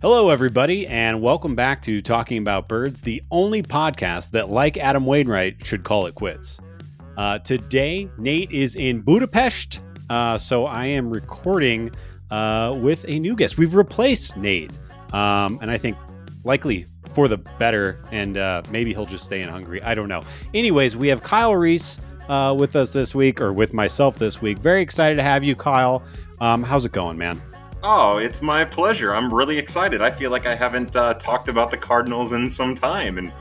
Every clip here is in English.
Hello, everybody, and welcome back to Talking About Birds, the only podcast that, like Adam Wainwright, should call it quits. Today, Nate is in Budapest, so I am recording with a new guest. We've replaced Nate, and I think likely for the better, and maybe he'll just stay in Hungary. I don't know. Anyways, we have Kyle Reis with us this week, or with myself this week. Very excited to have you, Kyle. How's it going, man? Oh, it's my pleasure. I'm really excited. I feel like I haven't talked about the Cardinals in some time, and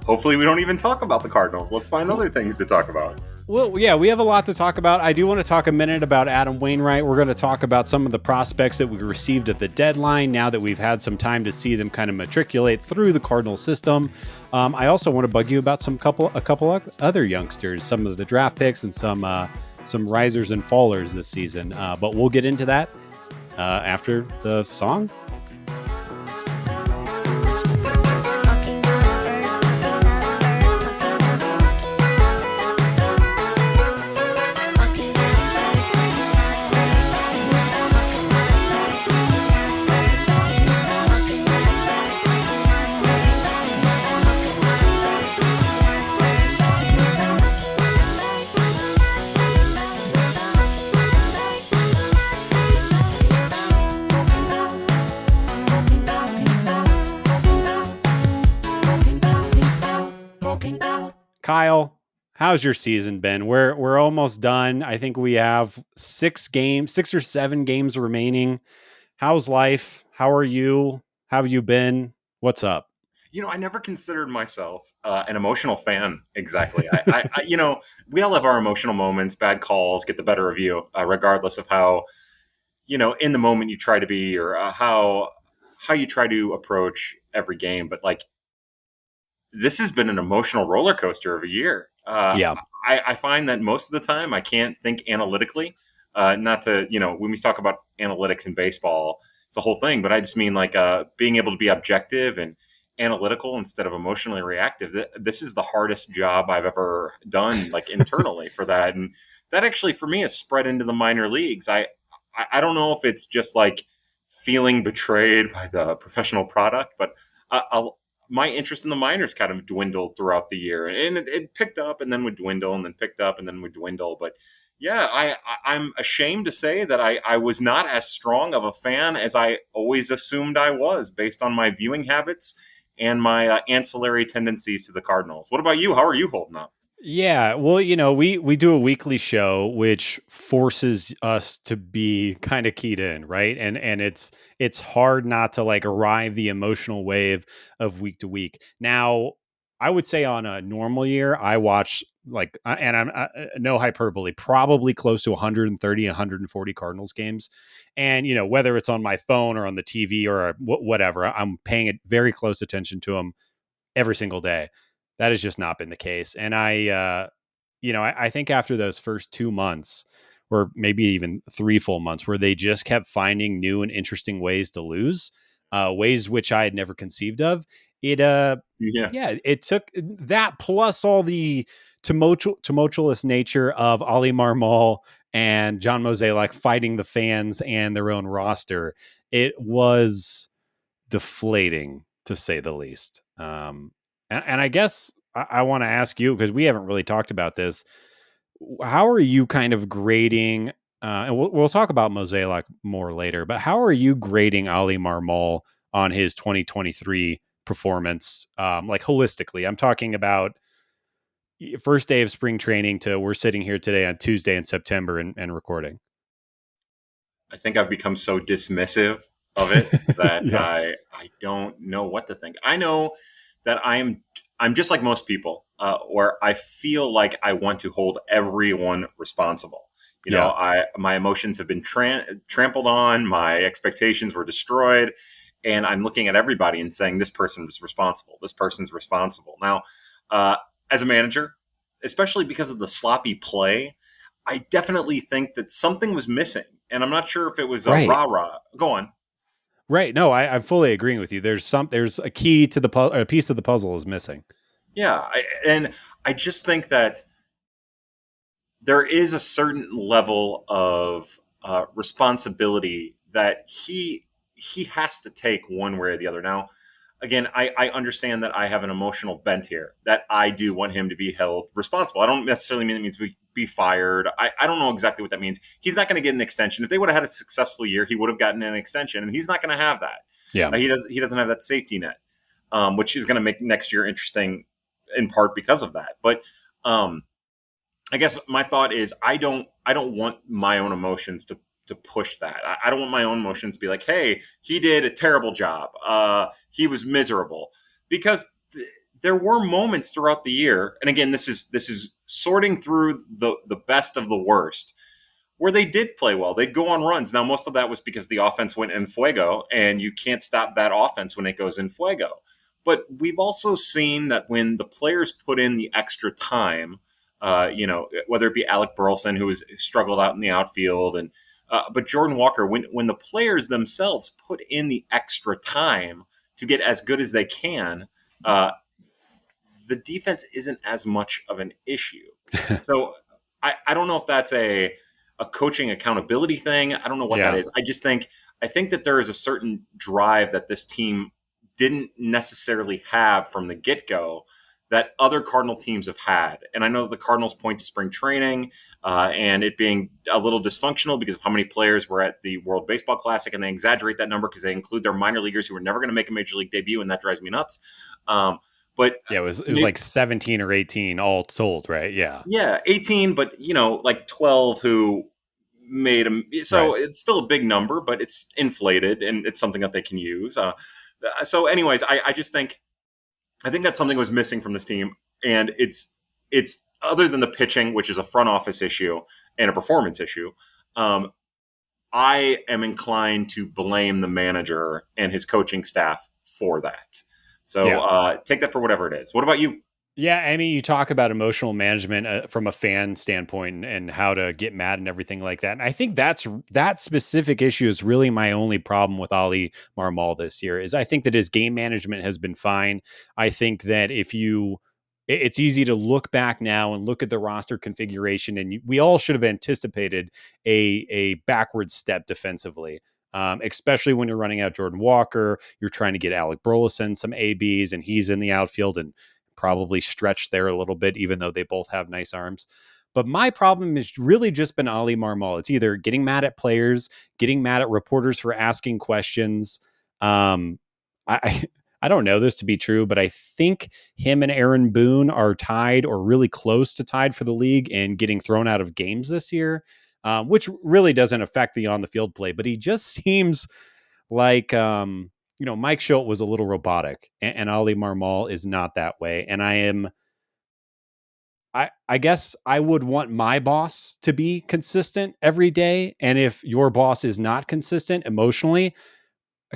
hopefully we don't even talk about the Cardinals. Let's find other things to talk about. Well, yeah, we have a lot to talk about. I do want to talk a minute about Adam Wainwright. We're going to talk about some of the prospects that we received at the deadline now that we've had some time to see them kind of matriculate through the Cardinal system. I also want to bug you about a couple of other youngsters, some of the draft picks and some risers and fallers this season. But we'll get into that after the song. Kyle, how's your season been? We're almost done. I think we have 6 or 7 games remaining. How's life? How are you? How have you been? What's up? I never considered myself an emotional fan exactly. We all have our emotional moments, bad calls, get the better of you, regardless of how, in the moment you try to be or how you try to approach every game. But like, this has been an emotional roller coaster of a year. Yeah. I find that most of the time I can't think analytically. Not to, when we talk about analytics in baseball, it's a whole thing, but I just mean like being able to be objective and analytical instead of emotionally reactive. This is the hardest job I've ever done, like internally for that. And that actually, for me, has spread into the minor leagues. I don't know if it's just like feeling betrayed by the professional product, but my interest in the minors kind of dwindled throughout the year, and it picked up and then would dwindle and then picked up and then would dwindle. But yeah, I'm ashamed to say that I was not as strong of a fan as I always assumed I was based on my viewing habits and my ancillary tendencies to the Cardinals. What about you? How are you holding up? Yeah, well, we do a weekly show which forces us to be kind of keyed in, right? And it's hard not to like arrive the emotional wave of week to week. Now, I would say on a normal year, I watch like and I'm no hyperbole, probably close to 130, 140 Cardinals games. And whether it's on my phone or on the TV or whatever, I'm paying very close attention to them every single day. That has just not been the case. And I think after those first 2 months, or maybe even 3 full months, where they just kept finding new and interesting ways to lose, ways which I had never conceived of. Yeah. It took that plus all the tumultuous nature of Ali Marmol and John Mozeliak fighting the fans and their own roster. It was deflating to say the least. And I guess I want to ask you, because we haven't really talked about this. How are you kind of grading? And we'll talk about Mosaic more later, but how are you grading Ali Marmol on his 2023 performance? Like holistically, I'm talking about first day of spring training to we're sitting here today on Tuesday in September and recording. I think I've become so dismissive of it that Yeah. I don't know what to think. I know that I'm just like most people, where I feel like I want to hold everyone responsible. Yeah. My emotions have been trampled on, my expectations were destroyed, and I'm looking at everybody and saying this person was responsible. This person's responsible. Now, uh, as a manager, especially because of the sloppy play, I definitely think that something was missing, and I'm not sure if it was a Right. rah rah. Go on. Right. No, I'm fully agreeing with you. There's a key to a piece of the puzzle is missing. Yeah, and I just think that there is a certain level of responsibility that he has to take one way or the other. Now, again, I understand that I have an emotional bent here, that I do want him to be held responsible. I don't necessarily mean it means be fired. I don't know exactly what that means. He's not going to get an extension. If they would have had a successful year, he would have gotten an extension, and he's not going to have that. Yeah. He doesn't have that safety net, which is going to make next year interesting in part because of that. But I guess my thought is I don't want my own emotions to push that. I don't want my own emotions to be like, hey, he did a terrible job. He was miserable because there were moments throughout the year, and again, this is sorting through the best of the worst, where they did play well. They'd go on runs. Now, most of that was because the offense went in fuego, and you can't stop that offense when it goes in fuego. But we've also seen that when the players put in the extra time, whether it be Alec Burleson, who has struggled out in the outfield, and but Jordan Walker, when the players themselves put in the extra time to get as good as they can, uh, the defense isn't as much of an issue. So I don't know if that's a coaching accountability thing. I don't know what that Yeah. is. I think that there is a certain drive that this team didn't necessarily have from the get go that other Cardinal teams have had. And I know the Cardinals point to spring training and it being a little dysfunctional because of how many players were at the World Baseball Classic, and they exaggerate that number because they include their minor leaguers who were never going to make a major league debut, and that drives me nuts. But Yeah, it was maybe, like 17 or 18 all told, right? Yeah. yeah, 18, but like 12 who made them. Right. So it's still a big number, but it's inflated and it's something that they can use. So, anyways, I just think that's something that was missing from this team, and it's other than the pitching, which is a front office issue and a performance issue. Um, I am inclined to blame the manager and his coaching staff for that. So Yeah. take that for whatever it is. What about you? Yeah, I mean, you talk about emotional management from a fan standpoint and how to get mad and everything like that. And I think that specific issue is really my only problem with Ali Marmal this year. Is I think that his game management has been fine. I think that it's easy to look back now and look at the roster configuration, and we all should have anticipated a backward step defensively. Especially when you're running out Jordan Walker, you're trying to get Alec Burleson some ABs, and he's in the outfield and probably stretched there a little bit, even though they both have nice arms. But my problem has really just been Ali Marmal. It's either getting mad at players, getting mad at reporters for asking questions. Um, I I don't know this to be true, but I think him and Aaron Boone are tied or really close to tied for the league in getting thrown out of games this year, which really doesn't affect the on the field play. But he just seems like Mike Schultz was a little robotic, and Ali Marmal is not that way. And I guess I would want my boss to be consistent every day. And if your boss is not consistent emotionally,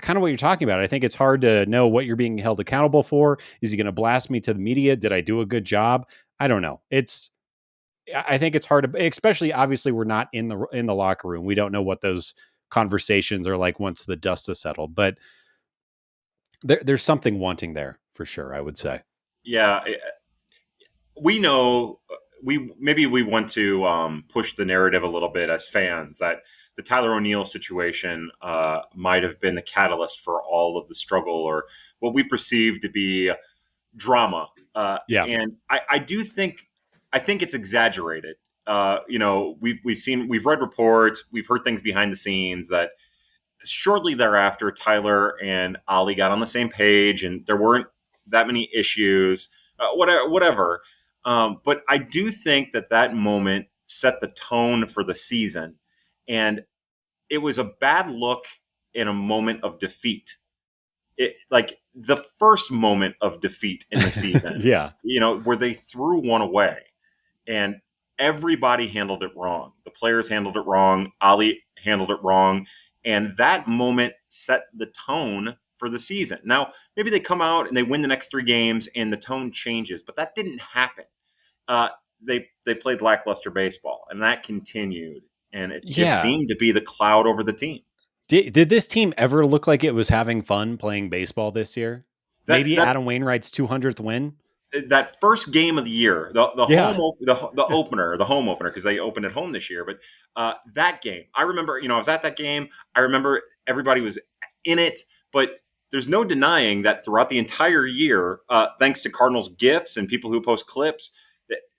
kind of what you're talking about, I think it's hard to know what you're being held accountable for. Is he going to blast me to the media? Did I do a good job? I don't know. I think it's hard to, especially obviously we're not in the locker room. We don't know what those conversations are like once the dust has settled, but there's something wanting there for sure, I would say. Yeah, we know we want to push the narrative a little bit as fans that the Tyler O'Neill situation might have been the catalyst for all of the struggle or what we perceive to be drama. Yeah. And I do think it's exaggerated. We've read reports, we've heard things behind the scenes that shortly thereafter, Tyler and Ollie got on the same page, and there weren't that many issues. Whatever. But I do think that moment set the tone for the season, and it was a bad look in a moment of defeat. Like the first moment of defeat in the season, Yeah. where they threw one away, and everybody handled it wrong. The players handled it wrong. Ali handled it wrong. And that moment set the tone for the season. Now, maybe they come out and they win the next 3 games and the tone changes, but that didn't happen. Uh, they played lackluster baseball, and that continued. And it just Yeah. seemed to be the cloud over the team. Did this team ever look like it was having fun playing baseball this year? That Maybe that Adam Wainwright's 200th win. that first game of the year, Yeah. the opener, the home opener, because they opened at home this year. But that game, I remember. I was at that game. I remember everybody was in it, but there's no denying that throughout the entire year, thanks to Cardinals gifts and people who post clips,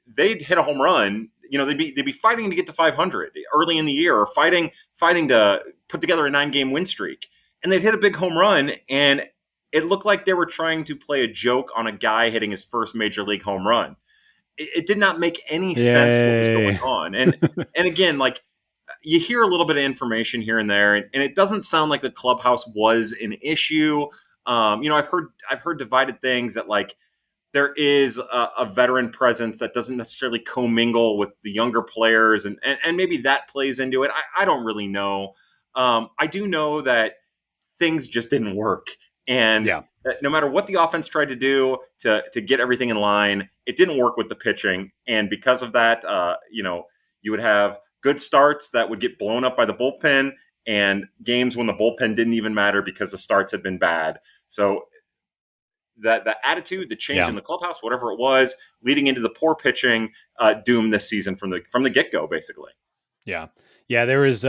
they'd hit a home run. They'd be fighting to get to 500 early in the year, or fighting to put together a 9-game win streak, and they'd hit a big home run, and it looked like they were trying to play a joke on a guy hitting his first major league home run. It did not make any sense what was going Yay. on, and again, like, you hear a little bit of information here and there, and it doesn't sound like the clubhouse was an issue. I've heard divided things that, like, there is a veteran presence that doesn't necessarily commingle with the younger players, and maybe that plays into it. I don't really know. I do know that things just didn't work, and Yeah. no matter what the offense tried to do to get everything in line, it didn't work with the pitching, and because of that, you would have good starts that would get blown up by the bullpen, and games when the bullpen didn't even matter because the starts had been bad. So that the attitude, the change Yeah. in the clubhouse, whatever it was, leading into the poor pitching, doomed this season from the get go, basically. Yeah. Yeah, there was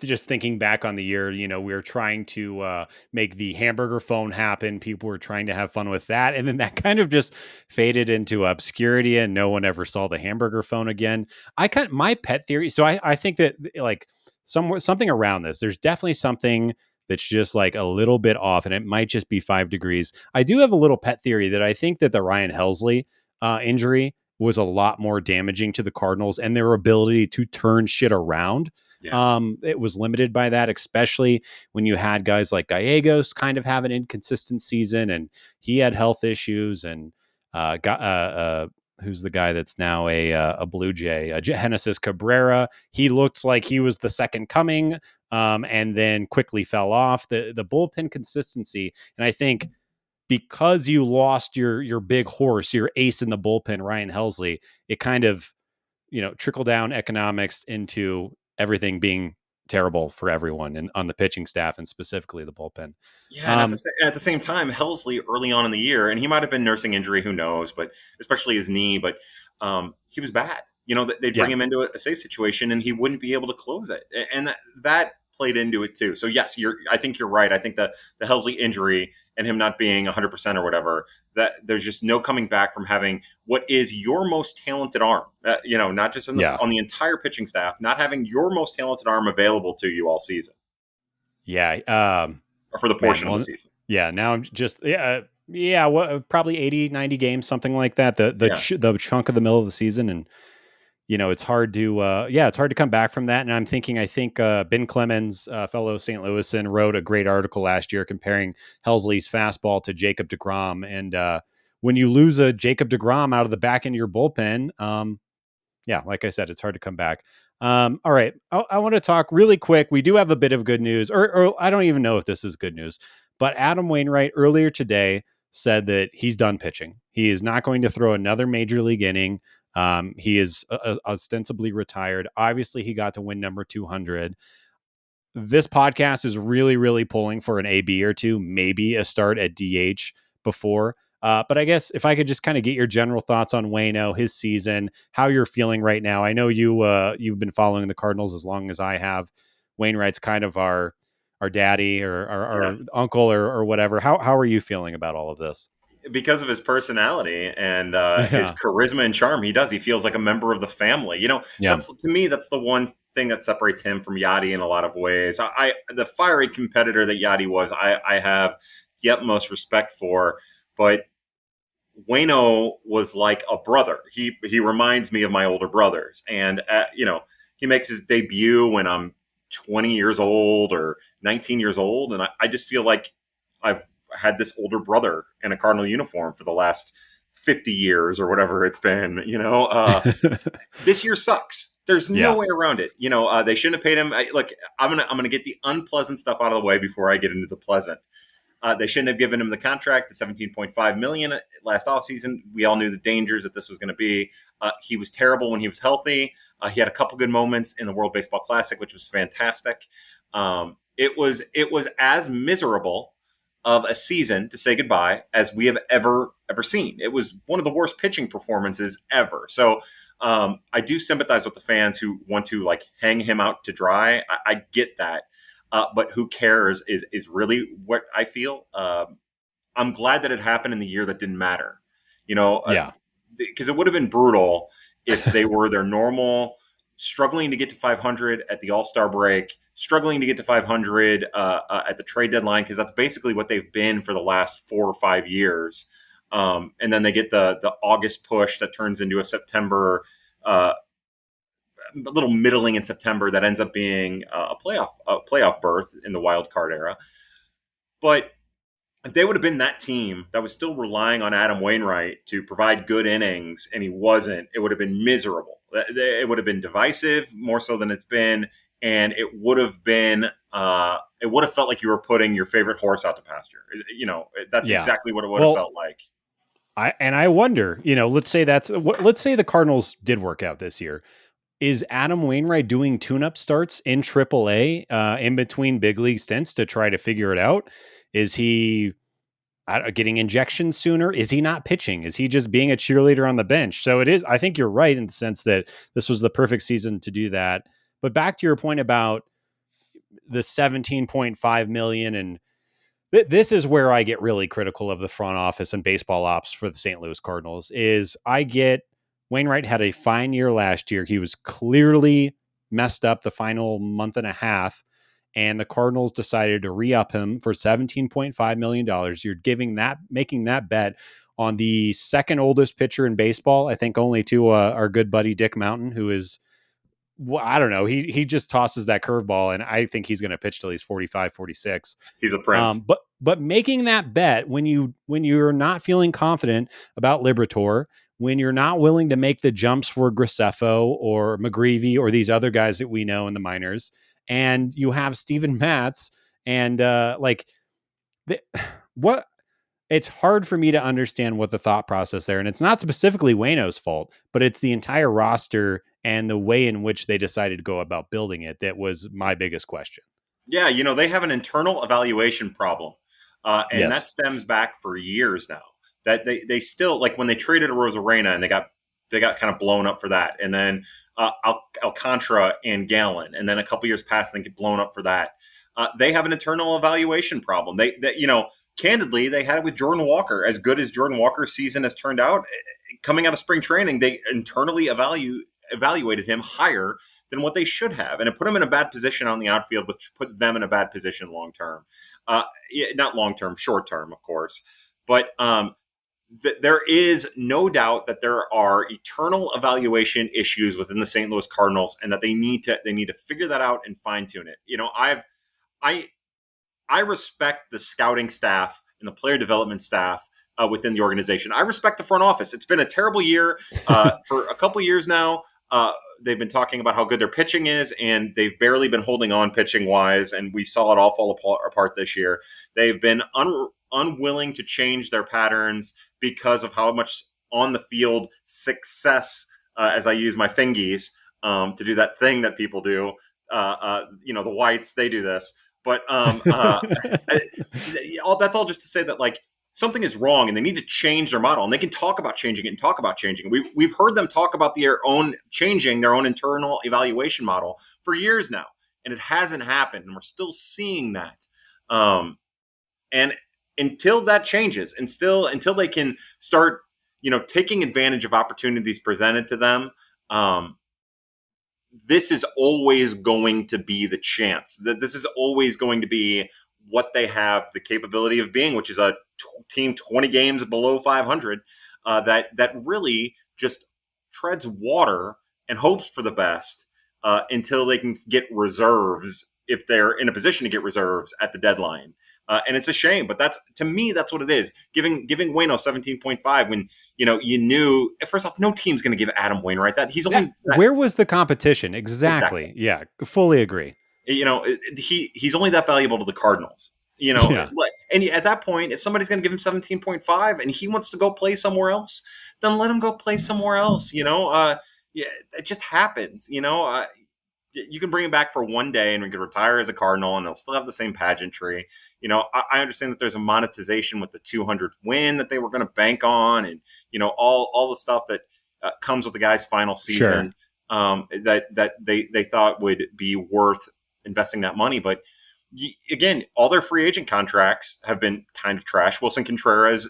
just thinking back on the year, we were trying to make the hamburger phone happen. People were trying to have fun with that, and then that kind of just faded into obscurity, and no one ever saw the hamburger phone again. My pet theory, so I think that, like, something around this, there's definitely something that's just like a little bit off, and it might just be 5 degrees. I do have a little pet theory that I think that the Ryan Helsley injury was a lot more damaging to the Cardinals and their ability to turn shit around. Yeah. It was limited by that, especially when you had guys like Gallegos kind of have an inconsistent season, and he had health issues, and who's the guy that's now a Blue Jay, Genesis Cabrera. He looked like he was the second coming, and then quickly fell off. The bullpen consistency, and I think because you lost your big horse, your ace in the bullpen, Ryan Helsley, it kind of, trickle down economics into everything being terrible for everyone and on the pitching staff and specifically the bullpen. Yeah, and Um, at the same time, Helsley early on in the year, and he might have been nursing injury, who knows, but especially his knee, but he was bad. They'd bring yeah, him into a safe situation, and he wouldn't be able to close it, and that played into it too. So yes, I think you're right. I think the Helsley injury and him not being 100% or whatever, that there's just no coming back from having what is your most talented arm. Not just yeah, on the entire pitching staff, not having your most talented arm available to you all season, yeah. or for the Man, portion of the well, season. yeah. Now I'm just yeah. What, probably 80, 90 games, something like that. Yeah. The chunk of the middle of the season, and it's hard to it's hard to come back from that. And I think Ben Clemens, fellow St. Louisan, wrote a great article last year comparing Helsley's fastball to Jacob deGrom, and when you lose a Jacob deGrom out of the back end of your bullpen, yeah, like I said, it's hard to come back. All right, I want to talk really quick. We do have a bit of good news, or I don't even know if this is good news, but Adam Wainwright earlier today said that he's done pitching. He is not going to throw another major league inning. He is ostensibly retired. Obviously, he got to win number 200. This podcast is really, really pulling for an AB or two, maybe a start at DH before. But I guess if I could just kind of get your general thoughts on Waino, his season, how you're feeling right now. I know you've been following the Cardinals as long as I have. Wainwright's kind of our daddy or Yeah. our uncle or whatever. How are you feeling about all of this? Because of his personality and his Yeah, charisma and charm, he feels like a member of the family. yeah, That's, to me, that's the one thing that separates him from Yachty in a lot of ways. The fiery competitor that Yachty was, I have the utmost respect for, but Waino was like a brother. He reminds me of my older brothers, and he makes his debut when I'm 20 years old or 19 years old, and I just feel like I've had this older brother in a Cardinal uniform for the last 50 years or whatever it's been. This year sucks. There's no yeah, way around it. They shouldn't have paid him. Look, I'm gonna get the unpleasant stuff out of the way before I get into the pleasant. They shouldn't have given him the contract, the 17.5 million last offseason. We all knew the dangers that this was going to be. He was terrible when he was healthy. He had a couple good moments in the World Baseball Classic, which was fantastic. It was as miserable of a season to say goodbye as we have ever seen. It was one of the worst pitching performances ever. So I do sympathize with the fans who want to, like, hang him out to dry. I get that. but who cares is really what I feel. I'm glad that it happened in the year that didn't matter, you know, Yeah. because it would have been brutal if they were their normal, struggling to get to 500 at the All Star break, struggling to get to 500 at the trade deadline, because that's basically what they've been for the last 4 or 5 years. And then they get the August push that turns into a September, a little middling in September that ends up being a playoff berth in the wild card era. But if they would have been that team that was still relying on Adam Wainwright to provide good innings and he wasn't, it would have been miserable. It would have been divisive more so than it's been. And it would have felt like you were putting your favorite horse out to pasture. That's Yeah. exactly what it would have Well, felt like. I wonder, let's say the Cardinals did work out this year. Is Adam Wainwright doing tune-up starts in AAA in between big league stints to try to figure it out? Is he getting injections sooner? Is he not pitching? Is he just being a cheerleader on the bench? So it is. I think you're right in the sense that this was the perfect season to do that. But back to your point about the 17.5 million and this is where I get really critical of the front office and baseball ops for the St. Louis Cardinals is I get Wainwright had a fine year last year. He was clearly messed up the final month and a half, and the Cardinals decided to re-up him for $17.5 million. You're making that bet on the second oldest pitcher in baseball, I think only to our good buddy Dick Mountain, who is, well, I don't know. He just tosses that curveball, and I think he's going to pitch till he's 45, 46. He's a prince. But making that bet when you're not feeling confident about Liberatore, when you're not willing to make the jumps for Graceffo or McGreevy or these other guys that we know in the minors, and you have Steven Matz and the, what it's hard for me to understand what the thought process there, and it's not specifically Wayno's fault, but it's the entire roster and the way in which they decided to go about building it that was my biggest question. Yeah, they have an internal evaluation problem, and that Yes. stems back for years now. That they still, like when they traded Rosarena and they got kind of blown up for that, and then Alcantara and Gallon, and then a couple years past, they get blown up for that. They have an internal evaluation problem. Candidly, they had it with Jordan Walker. As good as Jordan Walker's season has turned out, coming out of spring training, they internally evaluated him higher than what they should have. And it put them in a bad position on the outfield, which put them in a bad position long term. Not long term, short term, of course. But there is no doubt that there are eternal evaluation issues within the St. Louis Cardinals, and that they need to figure that out and fine tune it. I respect the scouting staff and the player development staff within the organization. I respect the front office. It's been a terrible year for a couple years now. They've been talking about how good their pitching is, and they've barely been holding on pitching wise, and we saw it all fall apart this year. They've been unwilling to change their patterns because of how much on the field success, as I use my fingies to do that thing that people do. The whites, they do this. But that's all just to say that, like, something is wrong and they need to change their model, and they can talk about changing it and talk about changing it. We've heard them talk about changing their own internal evaluation model for years now, and it hasn't happened, and we're still seeing that. And until that changes, and until they can start, taking advantage of opportunities presented to them, this is always going to be the chance. That this is always going to be what they have the capability of being, which is a team 20 games below 500 that really just treads water and hopes for the best until they can get reserves, if they're in a position to get reserves at the deadline. And it's a shame, but to me, that's what it is. Giving Waino 17.5 when you knew, first off, no team's going to give Adam Wainwright that. He's only where was the competition exactly? Yeah, fully agree. He's only that valuable to the Cardinals. Yeah. And at that point, if somebody's going to give him 17.5 and he wants to go play somewhere else, then let him go play somewhere else. Yeah, it just happens. You can bring him back for one day and we can retire as a Cardinal, and he'll still have the same pageantry. I understand that there's a monetization with the 200th win that they were going to bank on, and all the stuff that comes with the guy's final season. Sure. That they thought would be worth investing that money. But again, all their free agent contracts have been kind of trash. Wilson Contreras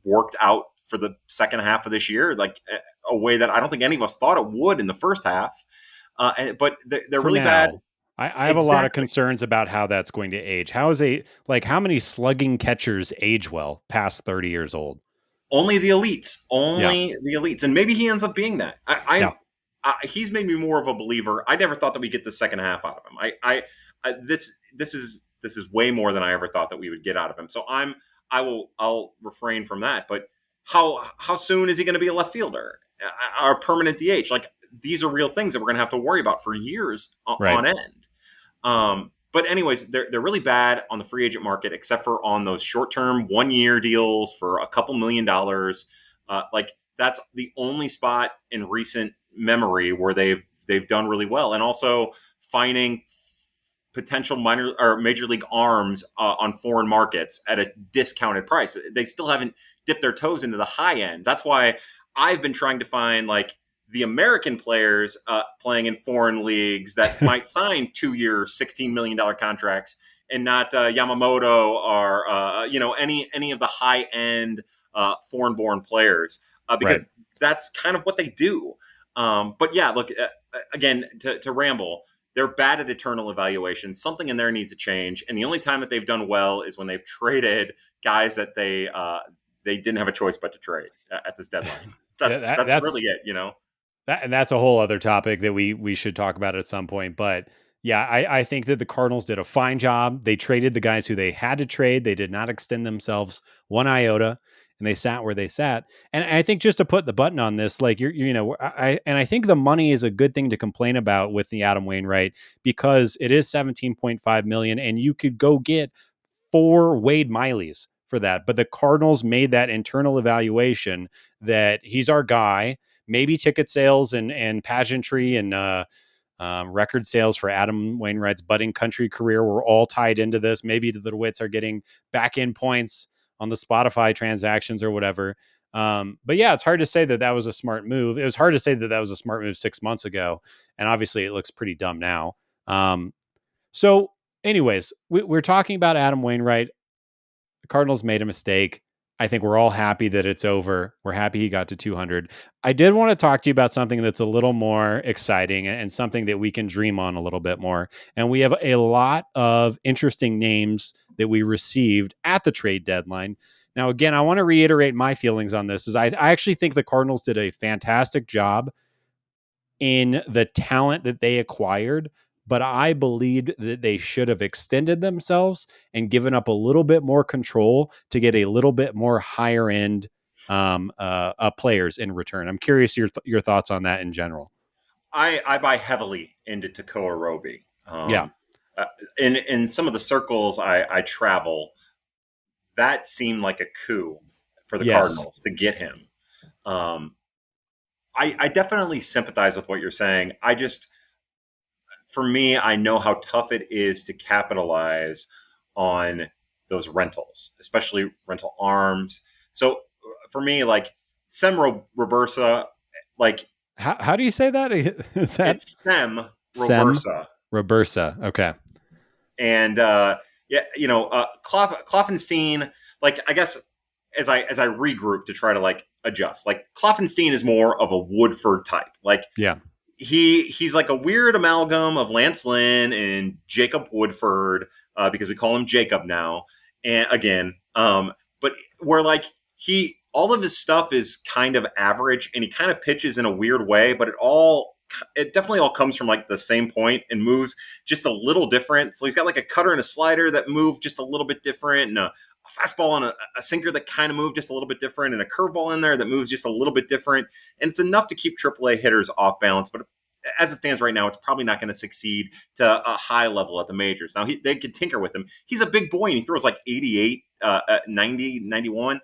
worked out for the second half of this year, like a way that I don't think any of us thought it would in the first half. But they're For really bad. now, I have a lot of Exactly. concerns about how that's going to age. How many slugging catchers age well past 30 years old? Only the elites, Yeah. only the elites, and maybe he ends up being that. Yeah. He's made me more of a believer. I never thought that we get the second half out of him. This is way more than I ever thought that we would get out of him. So I'll refrain from that. But how soon is he going to be a left fielder, or permanent DH? Like, these are real things that we're going to have to worry about for years Right. on end. But anyways, they're really bad on the free agent market, except for on those short term 1 year deals for a couple $1 million. Like, that's the only spot in recent memory where they've done really well, and also finding potential minor or major league arms on foreign markets at a discounted price. They still haven't dipped their toes into the high end. That's why I've been trying to find like the American players playing in foreign leagues that might sign 2 year, $16 million contracts, and not Yamamoto or any of the high end foreign born players, Right. because that's kind of what they do. But yeah, look, again, to ramble, they're bad at eternal evaluation. Something in there needs to change. And the only time that they've done well is when they've traded guys that they didn't have a choice but to trade at this deadline. Yeah, That's really it. and that's a whole other topic that we should talk about at some point. But yeah, I think that the Cardinals did a fine job. They traded the guys who they had to trade. They did not extend themselves one iota, and they sat where they sat. And I think, just to put the button on this, like, I think the money is a good thing to complain about with the Adam Wainwright, because it is 17.5 million, and you could go get 4 Wade Mileys for that. But the Cardinals made that internal evaluation that he's our guy. Maybe ticket sales and pageantry and record sales for Adam Wainwright's budding country career were all tied into this. Maybe the DeWitts are getting back end points on the Spotify transactions or whatever. But yeah, it's hard to say that that was a smart move. It was hard to say that that was a smart move 6 months ago, and obviously it looks pretty dumb now. So, anyways, we're talking about Adam Wainwright. The Cardinals made a mistake. I think we're all happy that it's over. We're happy he got to 200. I did want to talk to you about something that's a little more exciting and something that we can dream on a little bit more. And we have a lot of interesting names that we received at the trade deadline. Now, again, I want to reiterate my feelings on this. Is I actually think the Cardinals did a fantastic job in the talent that they acquired, but I believed that they should have extended themselves and given up a little bit more control to get a little bit more higher end players in return. I'm curious your thoughts on that in general. I buy heavily into Takoa Roby. Yeah. In some of the circles I travel, that seemed like a coup for the Yes. Cardinals to get him. Um, I definitely sympathize with what you're saying. For me, I know how tough it is to capitalize on those rentals, especially rental arms. So for me, like Robersa, like How do you say that? Is that it's Sem Sem Robersa, Robersa? Okay. and yeah, Kloffenstein. Like, I guess as I regroup to try to like adjust, like Kloffenstein is more of a Woodford type. Like, Yeah. he's like a weird amalgam of Lance Lynn and Jacob Woodford, because we call him Jacob now. And again, but where like all of his stuff is kind of average, and he kind of pitches in a weird way, but it definitely all comes from like the same point and moves just a little different. So he's got like a cutter and a slider that move just a little bit different, and a fastball and a sinker that kind of move just a little bit different, and a curveball in there that moves just a little bit different. And it's enough to keep AAA hitters off balance, but as it stands right now, it's probably not going to succeed to a high level at the majors. Now, they could tinker with him. He's a big boy, and he throws like 88, 90, 91.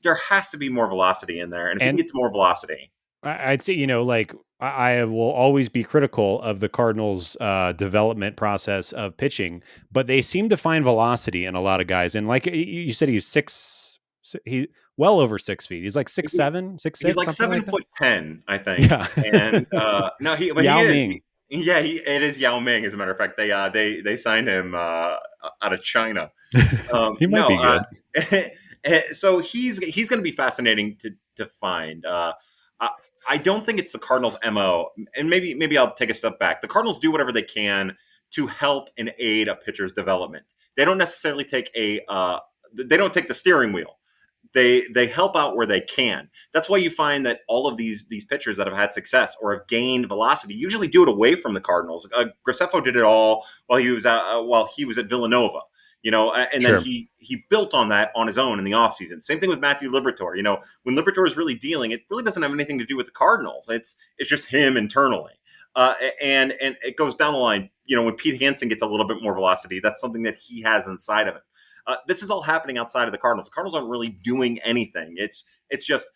There has to be more velocity in there. And if he can And get to more velocity. I'd say, like, I will always be critical of the Cardinals' development process of pitching, but they seem to find velocity in a lot of guys. And like you said, he well over 6 feet. He's like 6'7", six He's six, like something like that. 7'10", I think. Yeah. And no, but he Yao is. Ming. Yeah, it is Yao Ming. As a matter of fact, they signed him out of China. He might No, be good. so he's going to be fascinating to find. I, I don't think it's the Cardinals' mo, and maybe I'll take a step back. The Cardinals do whatever they can to help and aid a pitcher's development. They don't necessarily take they don't take the steering wheel. They help out where they can. That's why you find that all of these pitchers that have had success or have gained velocity usually do it away from the Cardinals. Graceffo did it all while he was at Villanova. And then Sure. he built on that on his own in the offseason. Same thing with Matthew Liberatore. When Liberatore is really dealing, it really doesn't have anything to do with the Cardinals. It's just him internally. And it goes down the line. When Pete Hansen gets a little bit more velocity, that's something that he has inside of him. This is all happening outside of the Cardinals. The Cardinals aren't really doing anything. It's just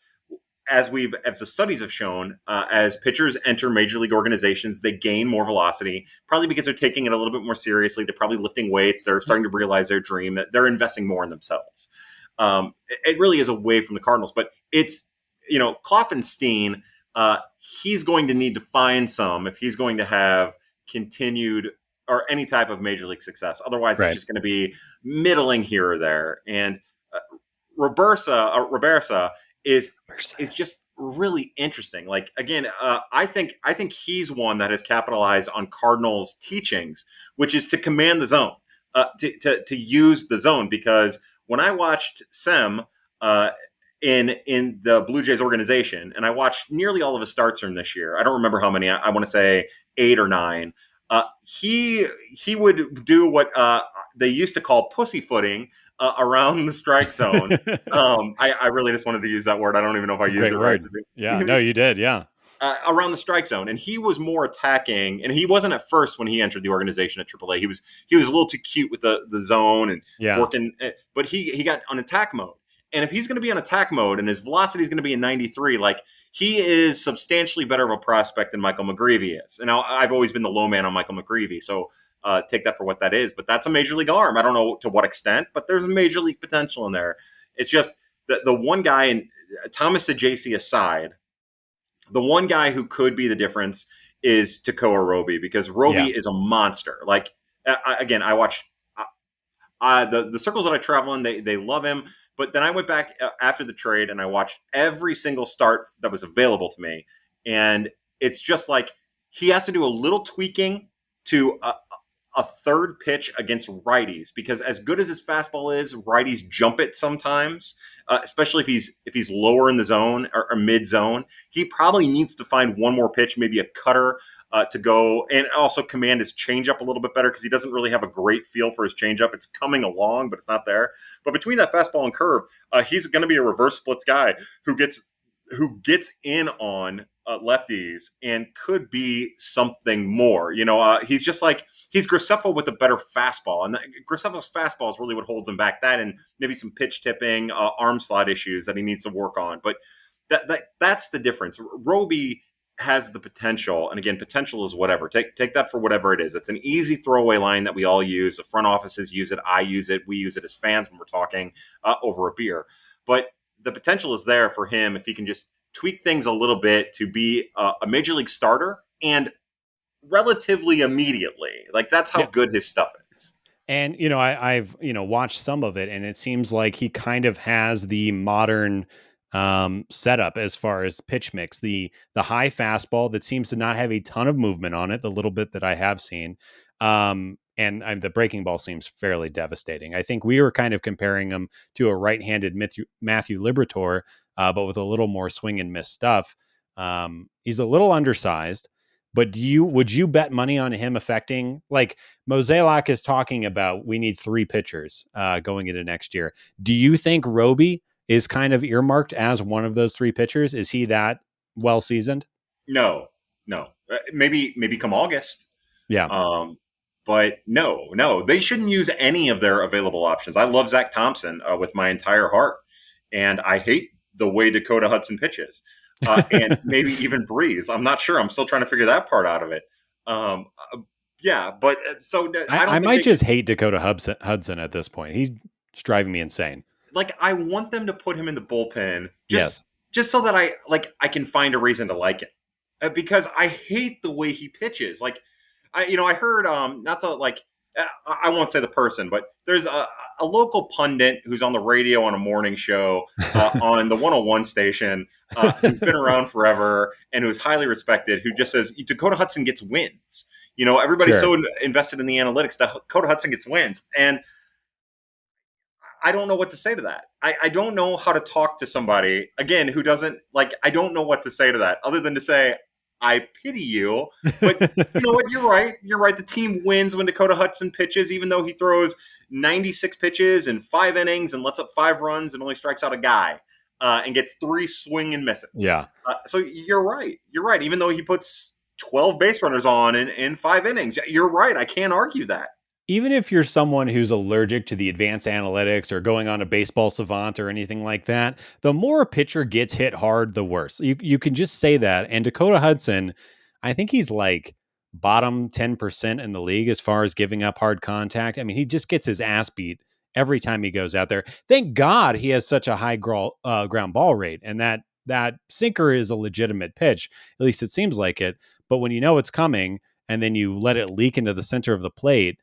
as the studies have shown, as pitchers enter major league organizations, they gain more velocity, probably because they're taking it a little bit more seriously. They're probably lifting weights. They're starting to realize their dream, that they're investing more in themselves. It really is away from the Cardinals, but it's, Kloffenstein, he's going to need to find some if he's going to have continued or any type of major league success. Otherwise, it's Right. just going to be middling here or there. And Robersa is just really interesting. Like, again, I think he's one that has capitalized on Cardinals' teachings, which is to command the zone, to use the zone. Because when I watched Sem in the Blue Jays organization, and I watched nearly all of his starts from this year, I don't remember how many. I want to say 8 or 9. He would do what they used to call pussyfooting around the strike zone. I really just wanted to use that word. I don't even know if I used Great it right. word. Yeah. No, you did. Yeah. Around the strike zone, and he was more attacking. And he wasn't at first when he entered the organization at AAA. He was a little too cute with the zone and Yeah. working, but he got on attack mode. And if he's going to be on attack mode and his velocity is going to be in 93, like, he is substantially better of a prospect than Michael McGreevy is. And I've always been the low man on Michael McGreevy, so take that for what that is. But that's a major league arm. I don't know to what extent, but there's a major league potential in there. It's just the one guy, and Thomas Sajacy aside, the one guy who could be the difference is Tekoa Roby, because Yeah. Roby is a monster. Like, again, I watched the circles that I travel in, they love him. But then I went back after the trade and I watched every single start that was available to me. And it's just like he has to do a little tweaking to a third pitch against righties, because as good as his fastball is, righties jump it sometimes, especially if he's lower in the zone or mid zone. He probably needs to find one more pitch, maybe a cutter, to go, and also command his changeup a little bit better, because he doesn't really have a great feel for his changeup. It's coming along, but it's not there. But between that fastball and curve, he's going to be a reverse splits guy who gets in on lefties and could be something more. He's just like, he's Graceffo with a better fastball, and Graceffo's fastball is really what holds him back. That and maybe some pitch tipping, arm slot issues that he needs to work on. But that's the difference. Roby has the potential, and again, potential is whatever. Take that for whatever it is. It's an easy throwaway line that we all use. The front offices use it. I use it. We use it as fans when we're talking over a beer. But the potential is there for him if he can just tweak things a little bit to be a major league starter, and relatively immediately. Like, that's how Yeah. good his stuff is. And I've watched some of it, and it seems like he kind of has the modern setup as far as pitch mix. The high fastball that seems to not have a ton of movement on it. The little bit that I have seen, and the breaking ball seems fairly devastating. I think we were kind of comparing him to a right-handed Matthew Liberatore, but with a little more swing and miss stuff. He's a little undersized. But would you bet money on him affecting, like, Mozeliak is talking about, we need 3 pitchers going into next year. Do you think Roby is kind of earmarked as one of those 3 pitchers? Is he that well seasoned? No. Maybe come August. Yeah. But no, they shouldn't use any of their available options. I love Zach Thompson with my entire heart, and I hate the way Dakota Hudson pitches, and maybe even Breeze. I'm not sure. I'm still trying to figure that part out of it. Um, yeah, but so I I don't think might they should. just hate Dakota Hudson at this point. He's driving me insane. Like, I want them to put him in the bullpen Yes. just so that I can find a reason to like him, because I hate the way he pitches. Like, I heard not to, like, I won't say the person, but there's a local pundit who's on the radio on a morning show on the 101 station who's been around forever and who's highly respected, who just says Dakota Hudson gets wins. Everybody's Sure. so invested in the analytics that Dakota Hudson gets wins. And I don't know what to say to that. I don't know how to talk to somebody, again, who doesn't like, I don't know what to say to that other than to say, I pity you. But you know what? You're right. You're right. The team wins when Dakota Hudson pitches, even though he throws 96 pitches in 5 innings and lets up 5 runs and only strikes out a guy and gets 3 swing and misses. Yeah. So you're right. You're right. Even though he puts 12 base runners on in 5 innings, you're right. I can't argue that. Even if you're someone who's allergic to the advanced analytics or going on a baseball savant or anything like that, the more a pitcher gets hit hard, the worse. You can just say that. And Dakota Hudson, I think he's like bottom 10% in the league as far as giving up hard contact. I mean, he just gets his ass beat every time he goes out there. Thank God he has such a high ground ball rate, and that sinker is a legitimate pitch. At least it seems like it. But when you know it's coming and then you let it leak into the center of the plate,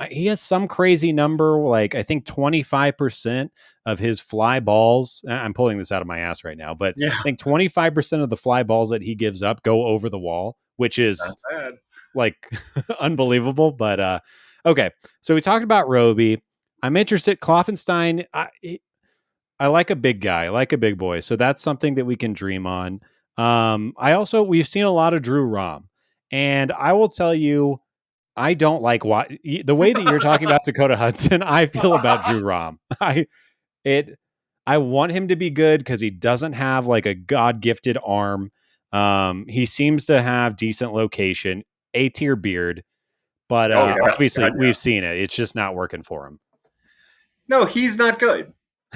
he has some crazy number, like I think 25% of his fly balls. I'm pulling this out of my ass right now, but Yeah, I think 25% of the fly balls that he gives up go over the wall, which not is bad. like unbelievable. But okay, so we talked about Roby. I'm interested. Kloffenstein. I like a big guy. I like a big boy. So that's something that we can dream on. We've seen a lot of Drew Rom, and I will tell you, I don't like the way that you're talking about Dakota Hudson. I feel about Drew Rom. It I want him to be good because he doesn't have like a God gifted arm. He seems to have decent location, A tier beard, but Oh yeah, obviously God we've yeah. seen it. It's just not working for him. No, he's not good.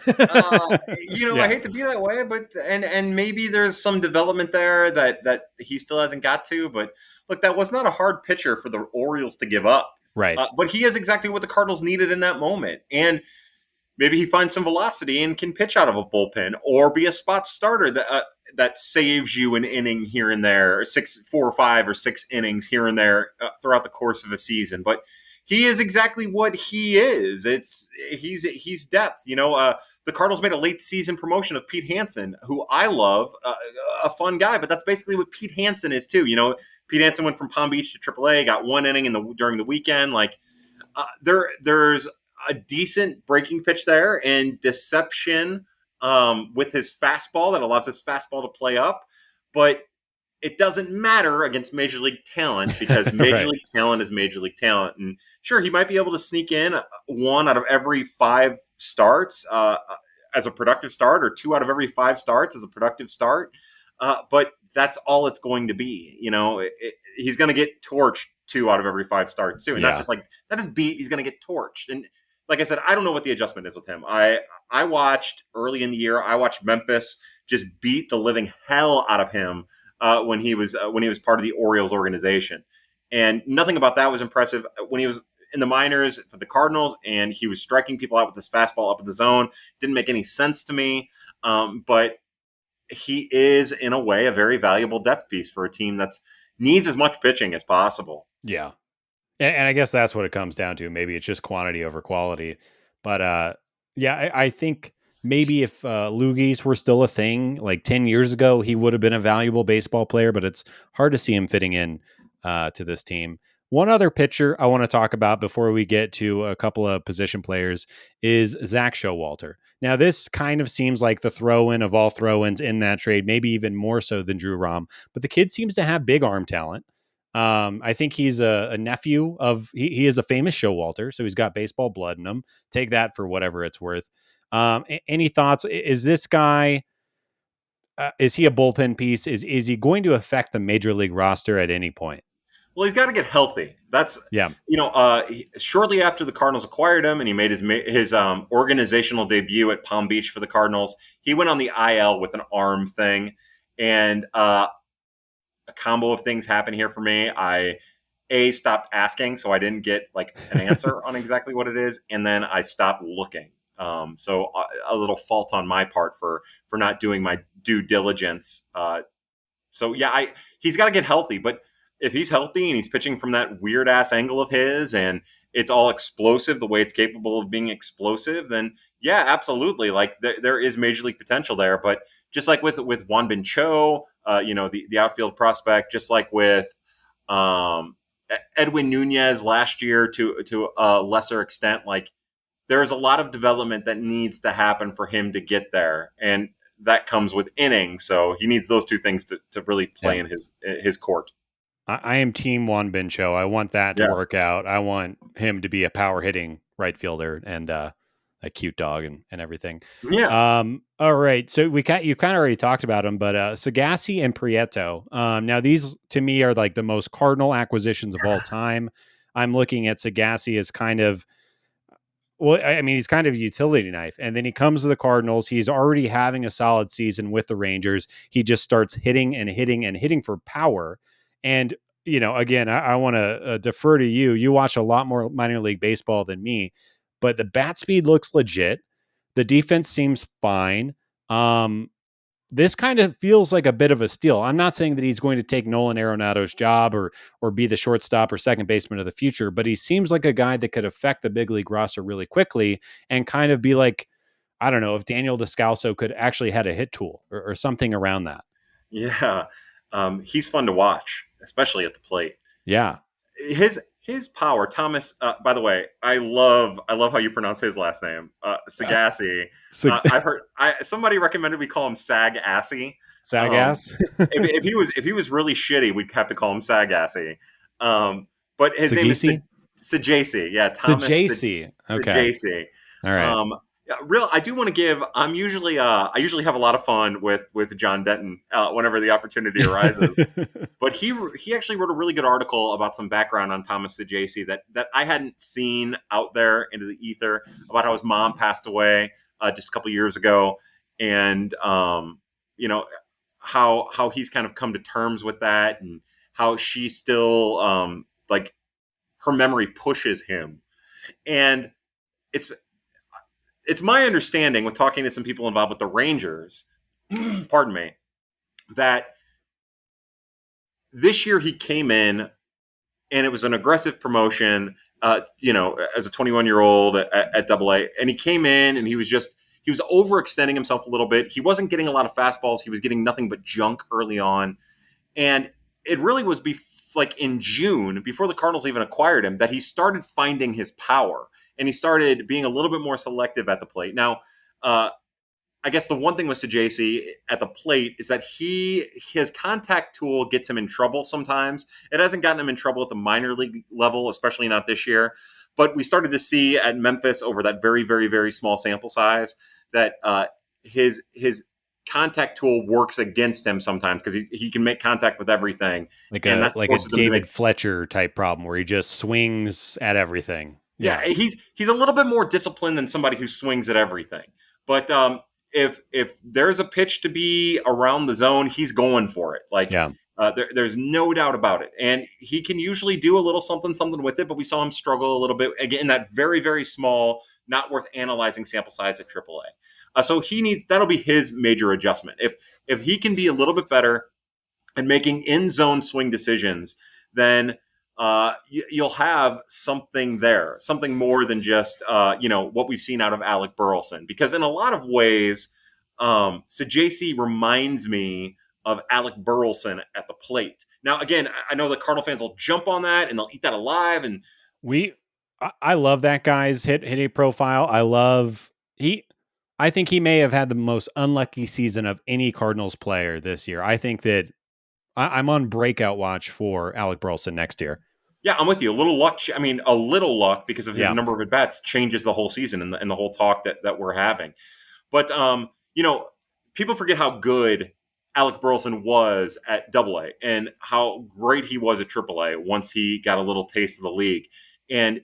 Uh, I Yeah, hate to be that way, but and maybe there's some development there that he still hasn't got to. But look, that was not a hard pitcher for the Orioles to give up. right. But he is exactly what the Cardinals needed in that moment, and maybe he finds some velocity and can pitch out of a bullpen or be a spot starter that saves you an inning here and there, 4 or 5 or 6 innings here and there throughout the course of a season. But he is exactly what he is. He's depth. The Cardinals made a late season promotion of Pete Hansen, who I love, a fun guy. But that's basically what Pete Hansen is too. Pete Hansen went from Palm Beach to AAA, got 1 inning during the weekend. Like there's a decent breaking pitch there and deception with his fastball that allows his fastball to play up. But it doesn't matter against Major League talent because Major Right. League talent is Major League talent. And sure, he might be able to sneak in 1 out of every 5 starts as a productive start, or 2 out of every 5 starts as a productive start. But that's all it's going to be. He's going to get torched 2 out of every 5 starts too, and not Yeah. just beat. He's going to get torched. And like I said, I don't know what the adjustment is with him. I watched early in the year. I watched Memphis just beat the living hell out of him when he was part of the Orioles organization, and nothing about that was impressive. When he was in the minors for the Cardinals, and he was striking people out with his fastball up in the zone, didn't make any sense to me. But he is, in a way, a very valuable depth piece for a team that needs as much pitching as possible. Yeah. And I guess that's what it comes down to. Maybe it's just quantity over quality. But yeah, I think maybe if loogies were still a thing like 10 years ago, he would have been a valuable baseball player, but it's hard to see him fitting in to this team. One other pitcher I want to talk about before we get to a couple of position players is Zach Showalter. Now, this kind of seems like the throw in of all throw ins in that trade, maybe even more so than Drew Rom, but the kid seems to have big arm talent. I think he's a nephew of he is a famous Showalter, so he's got baseball blood in him. Take that for whatever it's worth. Any thoughts? Is this guy? Is he a bullpen piece? Is he going to affect the major league roster at any point? Well, he's got to get healthy. That's Yeah, shortly after the Cardinals acquired him, and he made his organizational debut at Palm Beach for the Cardinals. He went on the IL with an arm thing, and a combo of things happened here for me. I stopped asking, so I didn't get like an answer on exactly what it is, and then I stopped looking. So a little fault on my part for not doing my due diligence. So yeah, he's got to get healthy, but if he's healthy and he's pitching from that weird ass angle of his and it's all explosive the way it's capable of being explosive, then yeah, absolutely. Like there is major league potential there. But just like with Juan Bin Cho, the outfield prospect, just like with um, Edwin Nunez last year to a lesser extent, like there's a lot of development that needs to happen for him to get there. And that comes with innings. So he needs those two things to really Yeah. play in his court. I am team Juan Bincho. I want that to Yeah. work out. I want him to be a power hitting right fielder and a cute dog and everything. Yeah. All right. So you kind of already talked about him, but Sagassi and Prieto. Now these to me are like the most cardinal acquisitions of all time. I'm looking at Sagassi as kind of, well, I mean, he's kind of a utility knife. And then he comes to the Cardinals. He's already having a solid season with the Rangers. He just starts hitting and hitting and hitting for power. And, again, I want to defer to you. You watch a lot more minor league baseball than me, but the bat speed looks legit. The defense seems fine. This kind of feels like a bit of a steal. I'm not saying that he's going to take Nolan Arenado's job or be the shortstop or second baseman of the future, but he seems like a guy that could affect the big league roster really quickly and kind of be like, I don't know, if Daniel Descalso could actually had a hit tool or something around that. Yeah. He's fun to watch, especially at the plate. Yeah. His power, Thomas. By the way, I love how you pronounce his last name, Sagassi. So, I've heard somebody recommended we call him Sag-assy. Um, Sagass, if he was really shitty, we'd have to call him Sag-assy. But his name is Sagisi, Sajasi. Yeah, the Thomas JC. Okay. Sajasi. All right. Um, yeah, I do want to give. I usually have a lot of fun with John Denton whenever the opportunity arises. But he actually wrote a really good article about some background on Thomas Sajasi that I hadn't seen out there into the ether about how his mom passed away just a couple years ago, and how he's kind of come to terms with that, and how she still like her memory pushes him, and it's it's my understanding with talking to some people involved with the Rangers, pardon me, that this year he came in and it was an aggressive promotion, as a 21-year-old at Double A, and he came in and he was overextending himself a little bit. He wasn't getting a lot of fastballs. He was getting nothing but junk early on, and it really was like in June, before the Cardinals even acquired him, that he started finding his power and he started being a little bit more selective at the plate. Now, I guess the one thing with Sajasi at the plate is that his contact tool gets him in trouble sometimes. It hasn't gotten him in trouble at the minor league level, especially not this year. But we started to see at Memphis over that very, very, very small sample size that his contact tool works against him sometimes because he can make contact with everything, like and a that like a forces him to make. David Fletcher type problem where he just swings at everything. Yeah, Yeah. he's a little bit more disciplined than somebody who swings at everything. But if there's a pitch to be around the zone, he's going for it. Like Yeah. there's no doubt about it, and he can usually do a little something with it. But we saw him struggle a little bit again in that very very small, not worth analyzing sample size at AAA. So that'll be his major adjustment. If he can be a little bit better and making in zone swing decisions, then you'll have something there, something more than just what we've seen out of Alec Burleson. Because in a lot of ways, Sajasi reminds me of Alec Burleson at the plate. Now, again, I know the Cardinal fans will jump on that and they'll eat that alive. And I love that guy's hitting profile. I think he may have had the most unlucky season of any Cardinals player this year. I think that I'm on breakout watch for Alec Burleson next year. yeah, I'm with you. A little luck. I mean, a little luck because of his Yeah. number of at bats changes the whole season and the whole talk that we're having. But people forget how good Alec Burleson was at Double A and how great he was at Triple A once he got a little taste of the league. And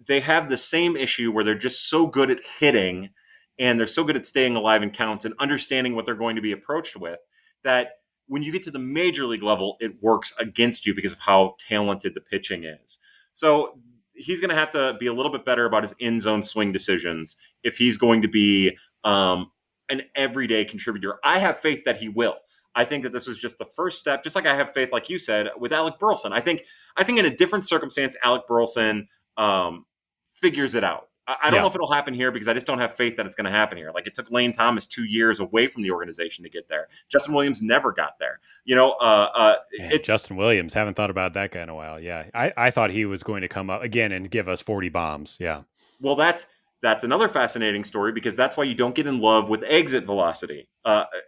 they have the same issue where they're just so good at hitting and they're so good at staying alive in counts and understanding what they're going to be approached with that when you get to the major league level, it works against you because of how talented the pitching is. So he's going to have to be a little bit better about his in-zone swing decisions if he's going to be an everyday contributor. I have faith that he will. I think that this was just the first step, just like I have faith, like you said, with Alec Burleson. I think in a different circumstance, Alec Burleson figures it out. I don't know Yeah. if it'll happen here because I just don't have faith that it's going to happen here. Like it took Lane Thomas 2 years away from the organization to get there. Justin Williams never got there. Man, It's Justin Williams. Haven't thought about that guy in a while. Yeah. I thought he was going to come up again and give us 40 bombs. Yeah. Well, that's another fascinating story because that's why you don't get in love with exit velocity.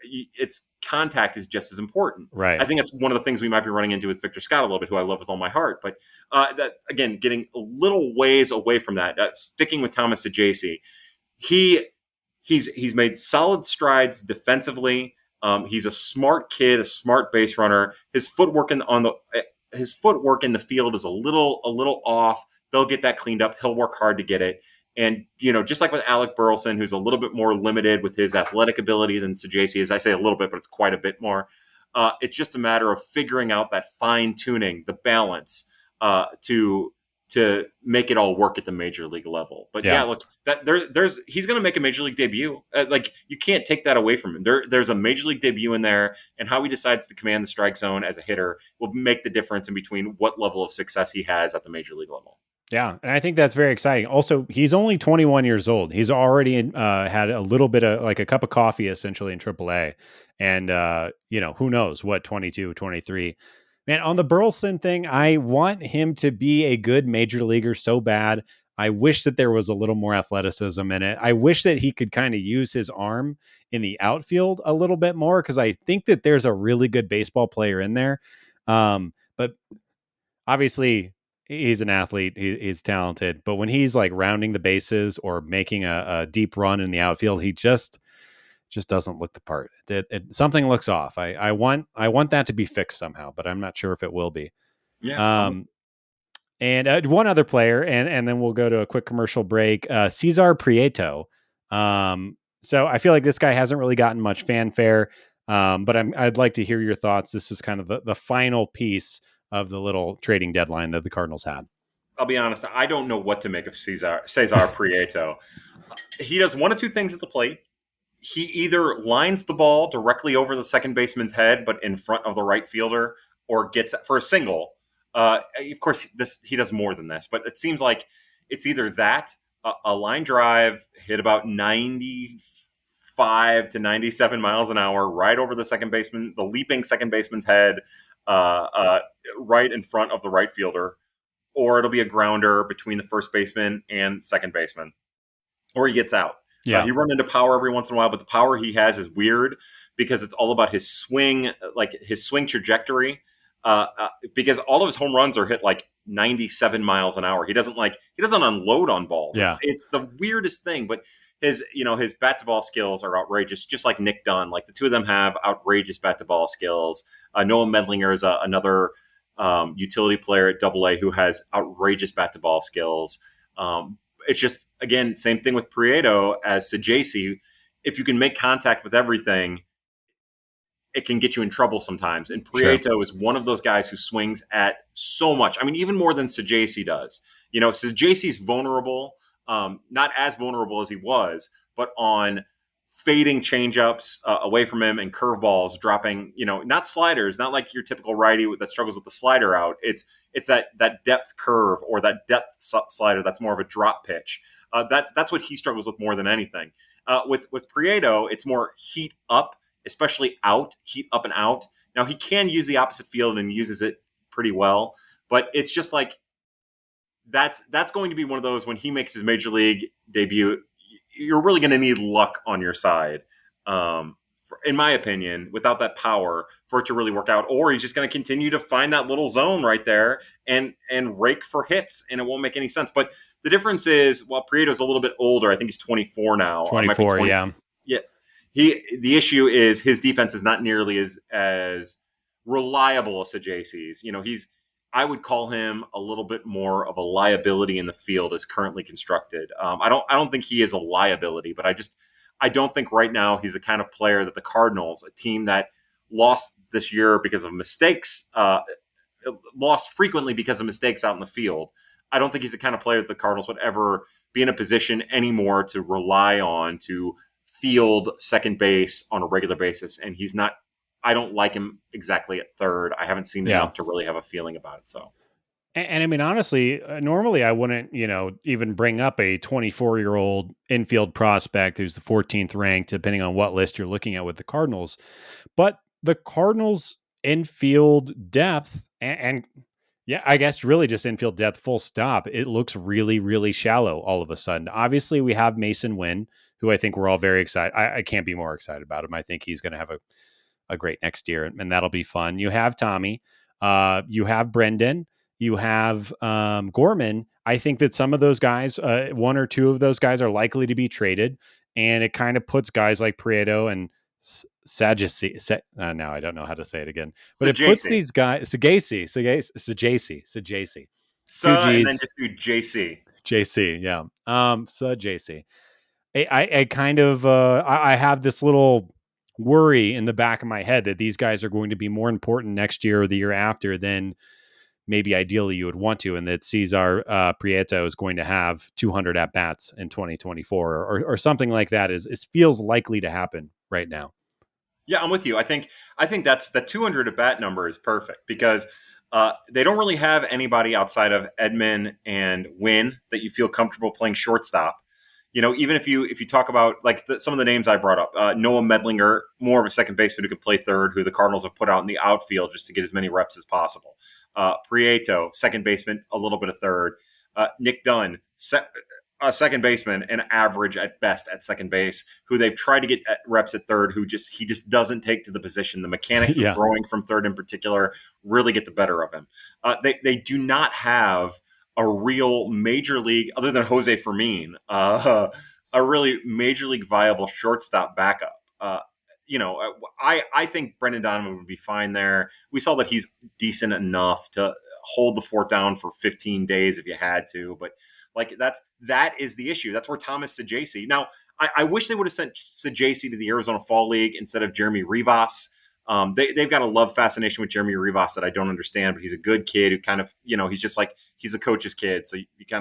Its contact is just as important. I Right. think that's one of the things we might be running into with Victor Scott a little bit, who I love with all my heart. But that again, getting a little ways away from that, sticking with Thomas Sajaci, he he's made solid strides defensively. He's a smart kid, a smart base runner. His footwork in the field is a little off. They'll get that cleaned up. He'll work hard to get it. And just like with Alec Burleson, who's a little bit more limited with his athletic ability than Sajaci is, I say a little bit, but it's quite a bit more. It's just a matter of figuring out that fine tuning, the balance to make it all work at the major league level. But yeah, Yeah. look, that he's going to make a major league debut. Like you can't take that away from him. There's a major league debut in there, and how he decides to command the strike zone as a hitter will make the difference in between what level of success he has at the major league level. Yeah, and I think that's very exciting. Also, he's only 21 years old. He's already had a little bit of like a cup of coffee essentially in AAA. And, who knows what 22, 23. Man, on the Burleson thing, I want him to be a good major leaguer so bad. I wish that there was a little more athleticism in it. I wish that he could kind of use his arm in the outfield a little bit more because I think that there's a really good baseball player in there. But obviously he's an athlete. He's talented, but when he's like rounding the bases or making a deep run in the outfield, he just doesn't look the part. Something looks off. I want that to be fixed somehow, but I'm not sure if it will be. Yeah, Um, and one other player, and then we'll go to a quick commercial break. Cesar Prieto. So I feel like this guy hasn't really gotten much fanfare, but I'd like to hear your thoughts. This is kind of the final piece of the little trading deadline that the Cardinals had. I'll be honest. I don't know what to make of Cesar Prieto. He does one of two things at the plate. He either lines the ball directly over the second baseman's head, but in front of the right fielder, or gets it for a single. Of course, he does more than this, but it seems like it's either that a line drive hit about 95 to 97 miles an hour right over the leaping second baseman's head, right in front of the right fielder, or it'll be a grounder between the first baseman and second baseman, or he gets out. Yeah. He runs into power every once in a while, but the power he has is weird because it's all about his swing, like his swing trajectory. Because all of his home runs are hit like 97 miles an hour. He doesn't unload on balls. Yeah. It's the weirdest thing, but his bat to ball skills are outrageous, just like Nick Dunn. Like the two of them have outrageous bat to ball skills. Noah Medlinger is another utility player at AA who has outrageous bat to ball skills. It's just, again, same thing with Prieto as Sajaci. If you can make contact with everything, it can get you in trouble sometimes. And Prieto is one of those guys who swings at so much. I mean, even more than Sajaci does. Sajaci's vulnerable, not as vulnerable as he was, but on fading changeups away from him and curveballs dropping, not sliders, not like your typical righty that struggles with the slider out. It's that depth curve or that depth slider that's more of a drop pitch. That's what he struggles with more than anything. With Prieto, it's more heat up, especially heat up and out. Now he can use the opposite field and uses it pretty well, but it's just like that's going to be one of those when he makes his major league debut. You're really going to need luck on your side, in my opinion, without that power for it to really work out. Or he's just going to continue to find that little zone right there and rake for hits, and it won't make any sense. But the difference is, while Prieto's a little bit older, I think he's 24 now. 24, yeah. Yeah. The issue is his defense is not nearly as reliable as Sajaci's. I would call him a little bit more of a liability in the field as currently constructed. I don't think he is a liability, but I don't think right now he's the kind of player that the Cardinals, a team that lost this year because of mistakes, lost frequently because of mistakes out in the field. I don't think he's the kind of player that the Cardinals would ever be in a position anymore to rely on to field second base on a regular basis, and he's not I don't like him exactly at third. I haven't seen Yeah. enough to really have a feeling about it. So And I mean, honestly, normally I wouldn't, even bring up a 24-year-old infield prospect who's the 14th ranked, depending on what list you're looking at with the Cardinals. But the Cardinals infield depth and yeah, I guess really just infield depth, full stop. It looks really, really shallow all of a sudden. Obviously, we have Mason Wynn, who I think we're all very excited. I can't be more excited about him. I think he's going to have a great next year, and that'll be fun. You have Tommy, you have Brendan, you have Gorman. I think that some of those guys, one or two of those guys, are likely to be traded, and it kind of puts guys like Prieto and Sagasi. Now I don't know how to say it again, but so it puts JC, these guys Sagasi, two and then G's, just do JC. JC, yeah, JC. I kind of I have this little worry in the back of my head that these guys are going to be more important next year or the year after than maybe ideally you would want to, and that Cesar Prieto is going to have 200 at bats in 2024 or something like that is feels likely to happen right now. Yeah, I'm with you. I think that's the 200 at bat number is perfect because they don't really have anybody outside of Edman and Wynn that you feel comfortable playing shortstop. Even if you talk about like some of the names I brought up, Noah Medlinger, more of a second baseman who can play third, who the Cardinals have put out in the outfield just to get as many reps as possible. Prieto, second baseman, a little bit of third. Nick Dunn, a second baseman, an average at best at second base, who they've tried to get reps at third, he just doesn't take to the position. The mechanics of Yeah. throwing from third in particular really get the better of him. They do not have a real major league, other than Jose Fermin, a really major league viable shortstop backup. I think Brendan Donovan would be fine there. We saw that he's decent enough to hold the fort down for 15 days if you had to, but like that is the issue. That's where Thomas Saggese. Now, I wish they would have sent Saggese to the Arizona Fall League instead of Jeremy Rivas. They've got a love fascination with Jeremy Rivas that I don't understand, but he's a good kid who kind of, he's just like, he's a coach's kid. So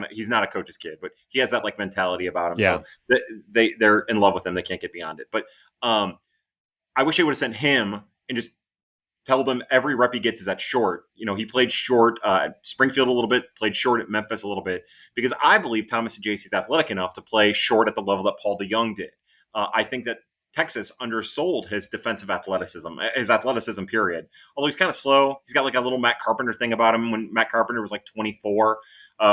he's not a coach's kid, but he has that like mentality about him. Yeah. So they're in love with him. They can't get beyond it. But I wish they would have sent him and just tell them every rep he gets is at short. He played short at Springfield a little bit, played short at Memphis a little bit, because I believe Thomas Saggese is athletic enough to play short at the level that Paul DeJong did. I think that Texas undersold his defensive athleticism, period. Although he's kind of slow. He's got like a little Matt Carpenter thing about him when Matt Carpenter was like 24,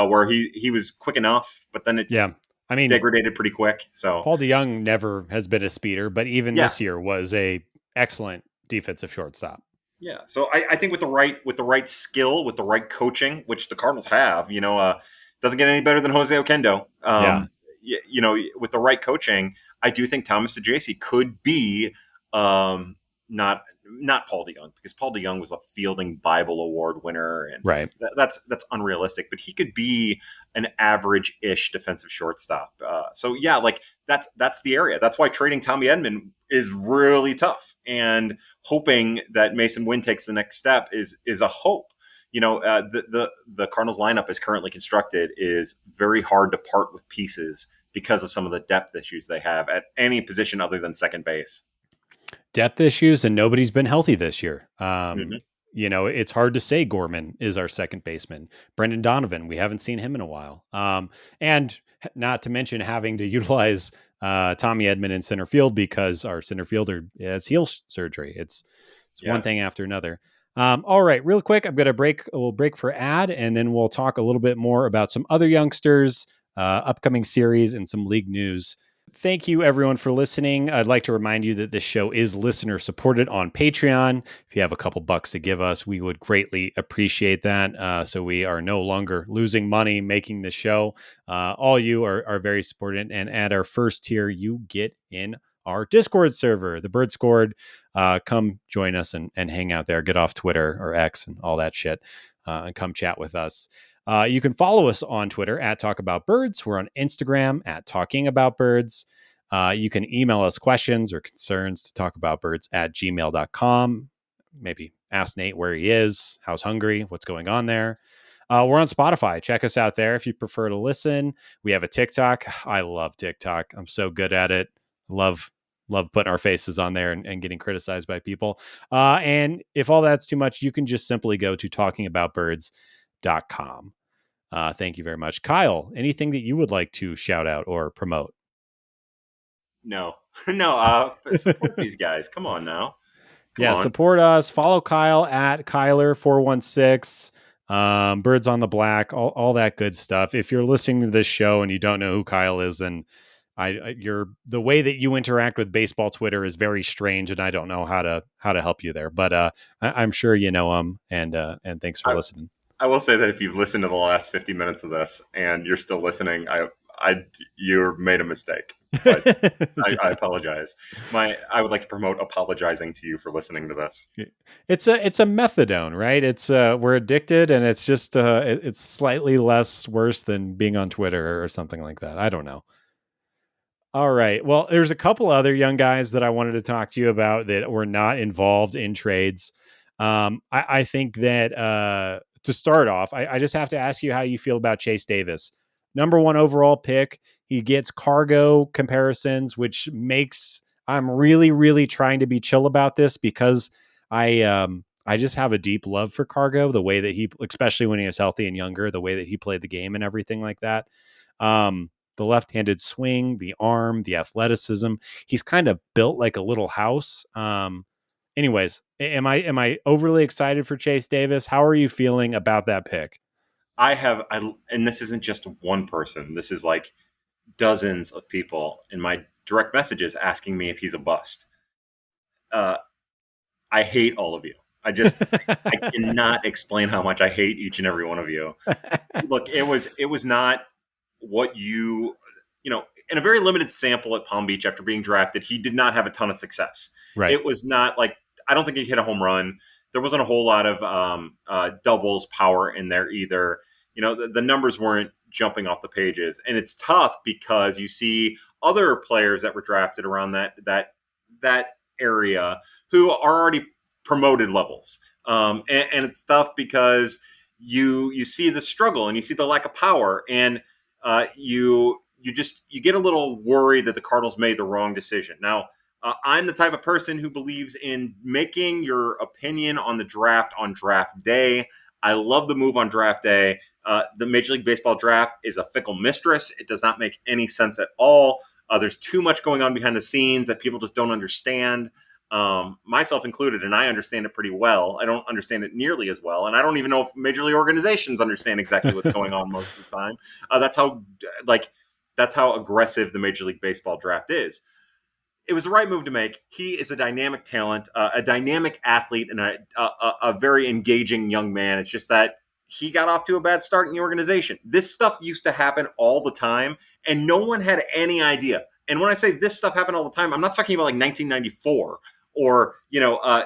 where he was quick enough, but then it Yeah. I mean, degraded pretty quick. So Paul DeJong never has been a speeder, but even yeah, this year was a excellent defensive shortstop. yeah. So I think with the right skill, with the right coaching, which the Cardinals have, doesn't get any better than Jose Oquendo. Yeah. With the right coaching, I do think Thomas Saggese could be not Paul DeJong, because Paul DeJong was a Fielding Bible Award winner, and Right. that's unrealistic. But he could be an average-ish defensive shortstop. So yeah, like that's the area. That's why trading Tommy Edman is really tough, and hoping that Mason Wynn takes the next step is a hope. The Cardinals lineup as currently constructed is very hard to part with pieces because of some of the depth issues they have at any position other than second base. Depth issues, and nobody's been healthy this year. Mm-hmm. It's hard to say Gorman is our second baseman. Brendan Donovan, we haven't seen him in a while. And not to mention having to utilize Tommy Edman in center field because our center fielder has heel surgery. It's one Yeah. thing after another. All right, real quick, I'm going to break. We'll break for ad, and then we'll talk a little bit more about some other youngsters, upcoming series, and some league news. Thank you, everyone, for listening. I'd like to remind you that this show is listener supported on Patreon. If you have a couple bucks to give us, we would greatly appreciate that. So we are no longer losing money making this show. All you are very supported. And at our first tier, you get in our Discord server, the Bird Scored. Come join us and hang out there. Get off Twitter or X and all that shit, and come chat with us. You can follow us on Twitter at Talk About Birds. We're on Instagram at Talking About Birds. You can email us questions or concerns to talkaboutbirds@gmail.com. Maybe ask Nate where he is, how's hungry, what's going on there. We're on Spotify. Check us out there if you prefer to listen. We have a TikTok. I love TikTok. I'm so good at it. Love love putting our faces on there and getting criticized by people. And if all that's too much, you can just simply go to talkingaboutbirds.com. Thank you very much. Kyle, anything that you would like to shout out or promote? No, no. Support these guys. Come on now. Come Yeah, on. support us. Follow Kyle at Kyler416. Birds on the Black, all that good stuff. If you're listening to this show and you don't know who Kyle is, then you're the way that you interact with baseball Twitter is very strange, and I don't know how to help you there. But I'm sure you know him, and thanks for I, listening. I will say that if you've listened to the last 50 minutes of this and you're still listening, you're made a mistake. But I Yeah. apologize. I would like to promote apologizing to you for listening to this. It's a methadone, right? It's we're addicted, and it's just it's slightly less worse than being on Twitter or something like that. I don't know. All right. Well, there's a couple other young guys that I wanted to talk to you about that were not involved in trades. I think that to start off, I just have to ask you how you feel about Chase Davis. Number one overall pick. He gets cargo comparisons, which makes I'm really, really trying to be chill about this because I just have a deep love for Cargo, the way that he, especially when he was healthy and younger, the way that he played the game and everything like that. The left-handed swing, the arm, the athleticism. He's kind of built like a little house. Anyways, am I overly excited for Chase Davis? How are you feeling about that pick? And this isn't just one person. This is like dozens of people in my direct messages asking me if he's a bust. Uh, I hate all of you. I cannot explain how much I hate each and every one of you. Look, it was not what you know, in a very limited sample at Palm Beach after being drafted, he did not have a ton of success. Right. It was not like I don't think he hit a home run. There wasn't a whole lot of doubles power in there either. You know, the numbers weren't jumping off the pages, and it's tough because you see other players that were drafted around that area who are already promoted levels, and it's tough because you see the struggle and you see the lack of power and you get a little worried that the Cardinals made the wrong decision. Now, I'm the type of person who believes in making your opinion on the draft on draft day. I love the move on draft day. The Major League Baseball draft is a fickle mistress. It does not make any sense at all. There's too much going on behind the scenes that people just don't understand, myself included, and I understand it pretty well. I don't understand it nearly as well, and I don't even know if major league organizations understand exactly what's going on most of the time. That's how like that's how aggressive the Major League Baseball draft is. It was the right move to make. He is a dynamic talent, a dynamic athlete, and a very engaging young man. It's just that he got off to a bad start in the organization. This stuff used to happen all the time, and no one had any idea. And when I say this stuff happened all the time, I'm not talking about like 1994 or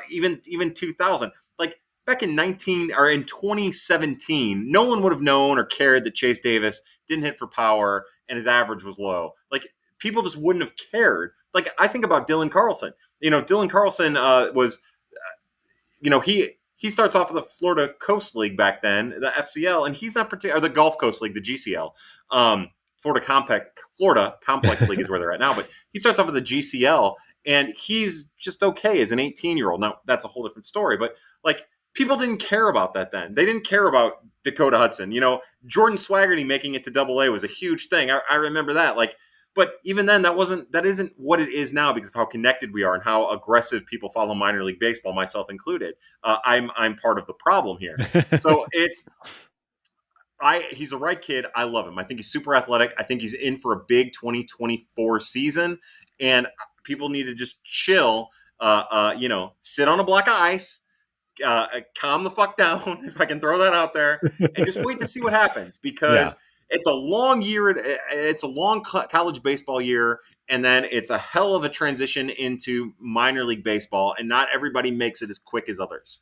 even 2000. Like back in 2017, no one would have known or cared that Chase Davis didn't hit for power and his average was low. Like people just wouldn't have cared. Like I think about Dylan Carlson. Dylan Carlson was, he starts off with the Florida Coast League back then, the FCL, and he's not particular, or the Gulf Coast League, the GCL. Florida Complex League is where they're at now, but he starts off with the GCL, and he's just okay as an 18-year-old. Now that's a whole different story, but like people didn't care about that then. They didn't care about Dakota Hudson. Jordan Swaggerty making it to Double A was a huge thing. I remember that. But even then, that isn't what it is now because of how connected we are and how aggressive people follow minor league baseball, myself included. I'm part of the problem here. So he's a right kid. I love him. I think he's super athletic. I think he's in for a big 2024 season, and people need to just chill. Sit on a block of ice, calm the fuck down, if I can throw that out there, and just wait to see what happens Yeah. because it's a long year. It's a long college baseball year, and then it's a hell of a transition into minor league baseball, and not everybody makes it as quick as others.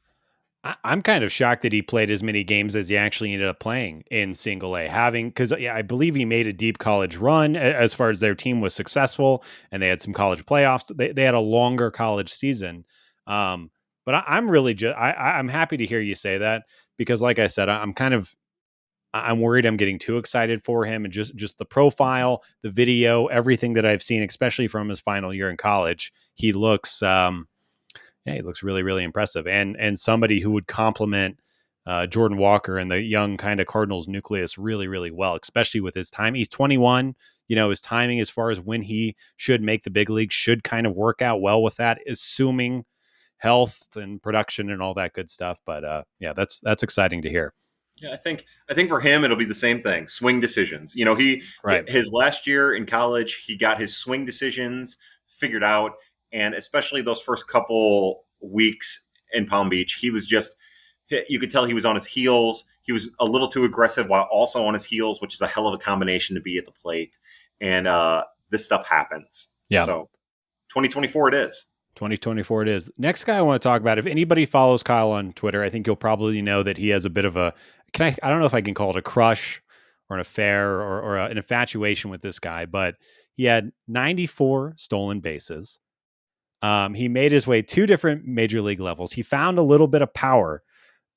I'm kind of shocked that he played as many games as he actually ended up playing in single A, because I believe he made a deep college run as far as their team was successful and they had some college playoffs. They had a longer college season. But I'm really I'm happy to hear you say that because like I said, I'm kind of I'm worried I'm getting too excited for him, and just the profile, the video, everything that I've seen, especially from his final year in college, he looks yeah, he looks really, really impressive, and somebody who would complement Jordan Walker and the young kind of Cardinals nucleus really, really well, especially with his time. He's 21. You know, his timing as far as when he should make the big league should kind of work out well with that, assuming health and production and all that good stuff. But yeah, that's exciting to hear. Yeah, I think for him it'll be the same thing. Swing decisions. Right. His last year in college, he got his swing decisions figured out, and especially those first couple weeks in Palm Beach, he was just you could tell he was on his heels. He was a little too aggressive while also on his heels, which is a hell of a combination to be at the plate. And this stuff happens. Yeah. So 2024 it is. 2024 it is. Next guy I want to talk about, if anybody follows Kyle on Twitter, I think you'll probably know that he has a bit of a, I don't know if I can call it a crush or an affair or an infatuation with this guy, but he had 94 stolen bases. He made his way 2 different major league levels. He found a little bit of power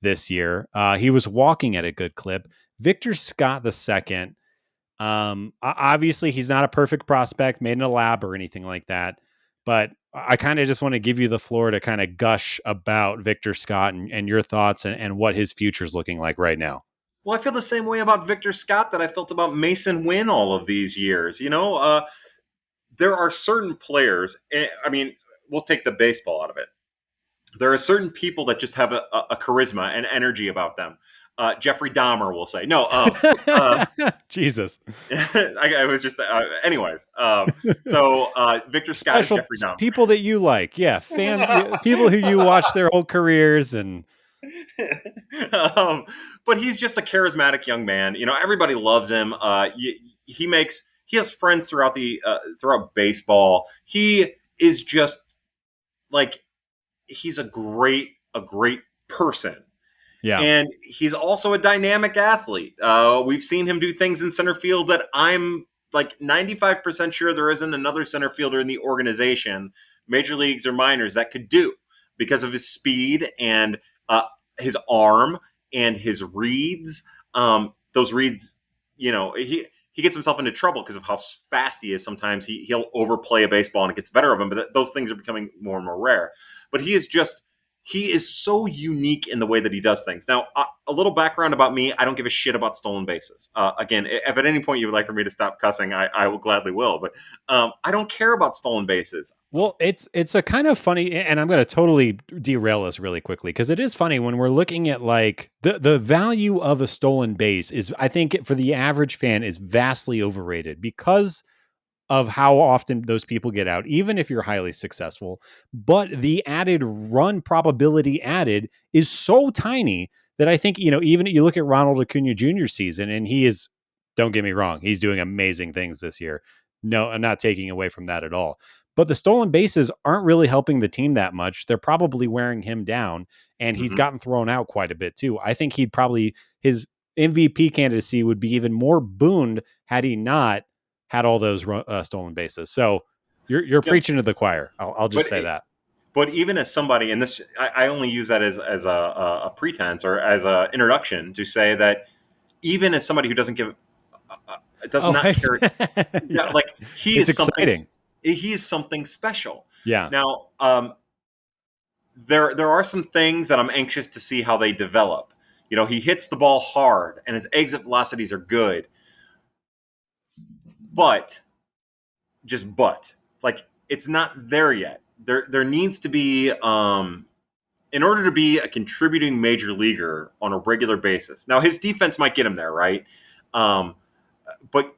this year. He was walking at a good clip. Victor Scott II, obviously he's not a perfect prospect made in a lab or anything like that, but I kind of just want to give you the floor to kind of gush about Victor Scott and your thoughts and what his future is looking like right now. Well, I feel the same way about Victor Scott that I felt about Mason Wynn all of these years. There are certain players. I mean, we'll take the baseball out of it. There are certain people that just have a charisma and energy about them. Jeffrey Dahmer will say, no, Jesus. I was just, anyways. Victor Scott is Special Jeffrey Dahmer. people that you like. Yeah. People who you watch their whole careers and. But he's just a charismatic young man. Everybody loves him. He has friends throughout baseball. He is just like, he's a great person. Yeah. And he's also a dynamic athlete. We've seen him do things in center field that I'm like 95% sure there isn't another center fielder in the organization, major leagues or minors, that could do, because of his speed and his arm and his reads. Those reads, he gets himself into trouble because of how fast he is. Sometimes he'll overplay a baseball and it gets better of him, but those things are becoming more and more rare. But he is so unique in the way that he does things. Now, a little background about me. I don't give a shit about stolen bases. Again, if at any point you would like for me to stop cussing, I will gladly will. But I don't care about stolen bases. Well, it's a kind of funny, and I'm going to totally derail this really quickly, because it is funny when we're looking at like the value of a stolen base is, I think for the average fan, is vastly overrated because of how often those people get out, even if you're highly successful. But the added run probability added is so tiny that I think, even you look at Ronald Acuna Jr.'s season, and he is, don't get me wrong, he's doing amazing things this year. No, I'm not taking away from that at all. But the stolen bases aren't really helping the team that much. They're probably wearing him down, and he's gotten thrown out quite a bit too. I think his MVP candidacy would be even more booned had he not had all those stolen bases. So you're preaching to the choir. I'll just say that. But even as somebody, and this, I only use that as a pretense or as an introduction to say that even as somebody who doesn't not care, yeah. like it's exciting. He is something special. Yeah. Now, there are some things that I'm anxious to see how they develop. He hits the ball hard and his exit velocities are good. But like, it's not there yet. There needs to be, in order to be a contributing major leaguer on a regular basis. Now, his defense might get him there, right? But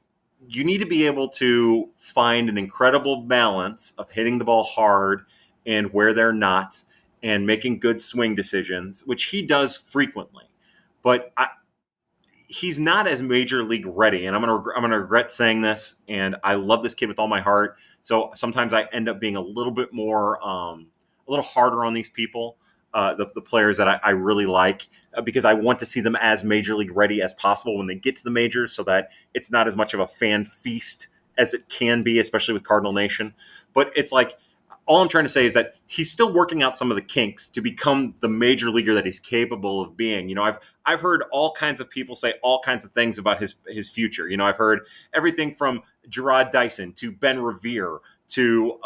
you need to be able to find an incredible balance of hitting the ball hard and where they're not, and making good swing decisions, which he does frequently. But he's not as major league ready, and I'm gonna regret saying this. And I love this kid with all my heart. So sometimes I end up being a little bit more, a little harder on these people, the players that I really like, because I want to see them as major league ready as possible when they get to the majors, so that it's not as much of a fan feast as it can be, especially with Cardinal Nation. But it's like, all I'm trying to say is that he's still working out some of the kinks to become the major leaguer that he's capable of being. I've heard all kinds of people say all kinds of things about his future. I've heard everything from Gerard Dyson to Ben Revere to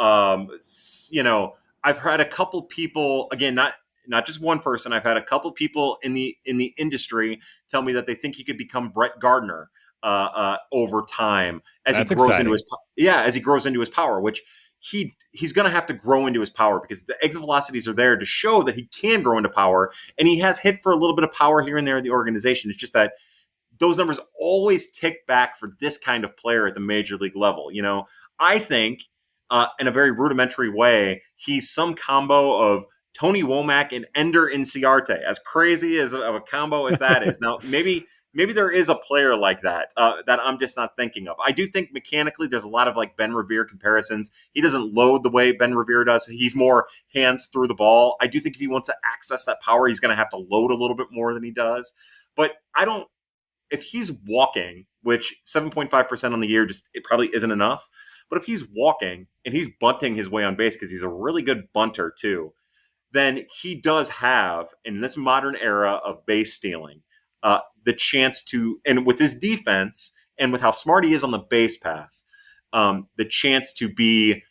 I've had a couple people, again, not just one person. I've had a couple people in the industry tell me that they think he could become Brett Gardner over time as he That's grows into exciting. his power, which he's going to have to grow into his power because the exit velocities are there to show that he can grow into power, and he has hit for a little bit of power here and there in the organization. It's just that those numbers always tick back for this kind of player at the major league level. I think in a very rudimentary way, he's some combo of Tony Womack and Ender Inciarte. As crazy as of a combo as that is, now maybe there is a player like that that I'm just not thinking of. I do think mechanically there's a lot of like Ben Revere comparisons. He doesn't load the way Ben Revere does. He's more hands through the ball. I do think if he wants to access that power, he's going to have to load a little bit more than he does. But I don't. If he's walking, which 7.5% on the year it probably isn't enough. But if he's walking and he's bunting his way on base because he's a really good bunter too, then he does have, in this modern era of base stealing, the chance to, and with his defense and with how smart he is on the base paths, the chance to be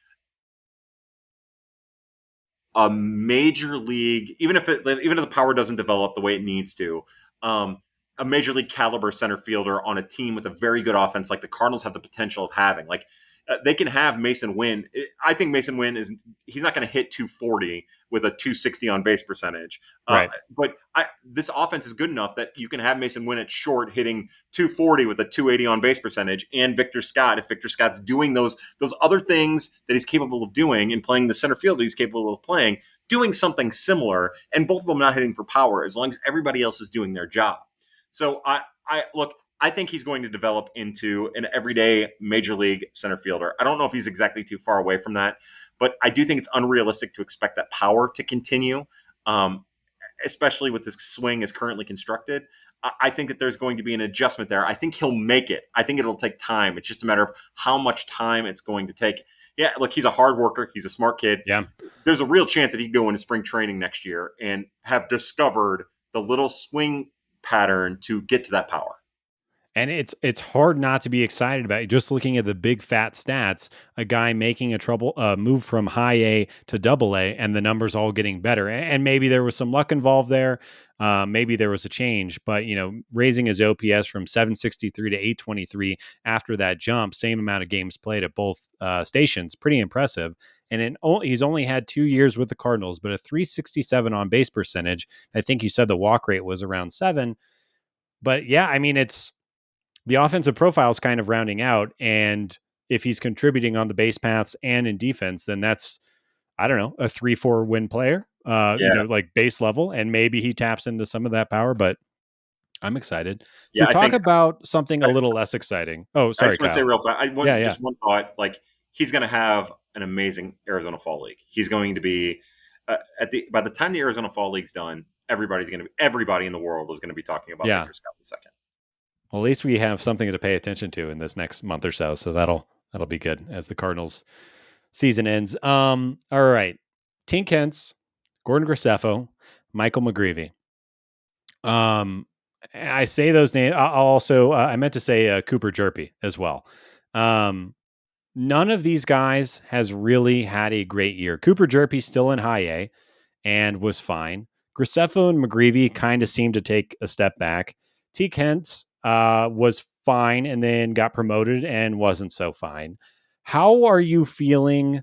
a major league, even if the power doesn't develop the way it needs to, a major league caliber center fielder on a team with a very good offense like the Cardinals have the potential of having. Like they can have Mason Wynn. I think Mason Wynn he's not going to hit 240 with a 260 on base percentage. Right. But this offense is good enough that you can have Mason Wynn at short hitting 240 with a 280 on base percentage, and Victor Scott, if Victor Scott's doing those other things that he's capable of doing and playing the center field that he's capable of playing, doing something similar, and both of them not hitting for power as long as everybody else is doing their job. So I look, I think he's going to develop into an everyday major league center fielder. I don't know if he's exactly too far away from that, but I do think it's unrealistic to expect that power to continue, especially with this swing as currently constructed. I think that there's going to be an adjustment there. I think he'll make it. I think it'll take time. It's just a matter of how much time it's going to take. Yeah, look, he's a hard worker. He's a smart kid. Yeah. There's a real chance that he could go into spring training next year and have discovered the little swing pattern to get to that power. And it's hard not to be excited about it. Just looking at the big fat stats, a guy making a trouble move from high A to double A, and the numbers all getting better. And maybe there was some luck involved there. Maybe there was a change, but raising his OPS from 763 to 823 after that jump, same amount of games played at both stations, pretty impressive. And he's only had 2 years with the Cardinals, but a 367 on base percentage. I think you said the walk rate was around 7. But yeah, I mean, it's the offensive profile is kind of rounding out. And if he's contributing on the base paths and in defense, then that's, I don't know, a 3-4 win player, Yeah, like base level. And maybe he taps into some of that power, but I'm excited to yeah. I talk think about something a I, little less exciting. Oh, I sorry, just want to say Kyle. real fast. I Yeah, want yeah. just one thought. Like he's going to have an amazing Arizona Fall League. He's going to be by the time the Arizona Fall League's done, everybody in the world is going to be talking about Yeah. Victor Scott the second. Well, at least we have something to pay attention to in this next month or so. So that'll be good as the Cardinals season ends. All right. Tink Hence, Gordon Graceffo, Michael McGreevy. I say those names. I'll also, I meant to say Cooper Jerpy as well. Um, None of these guys has really had a great year. Cooper Jerpy still in high A and was fine. Graceffo and McGreevy kind of seemed to take a step back. T. Kent was fine and then got promoted and wasn't so fine. How are you feeling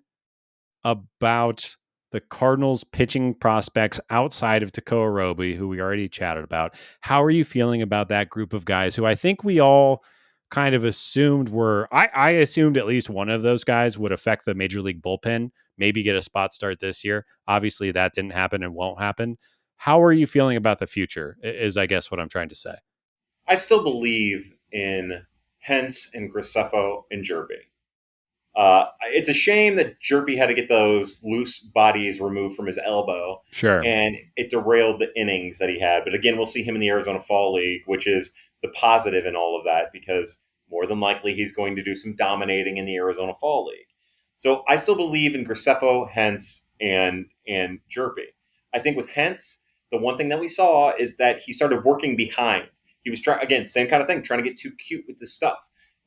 about the Cardinals pitching prospects outside of Tekoa Roby, who we already chatted about? How are you feeling about that group of guys who I think we all kind of assumed I assumed at least one of those guys would affect the major league bullpen, maybe get a spot start this year. Obviously that didn't happen and won't happen. How are you feeling about the future is I guess what I'm trying to say. I still believe in Hence and Graceffo and Jerby. It's a shame that Jerby had to get those loose bodies removed from his elbow, Sure. and it derailed the innings that he had. But again, we'll see him in the Arizona Fall League, which is the positive in all of that because more than likely he's going to do some dominating in the Arizona Fall League. So I still believe in Graceffo, Hentz, and Jerpy. I think with Hentz, the one thing that we saw is that he started working behind. He was trying again, same kind of thing, trying to get too cute with this stuff.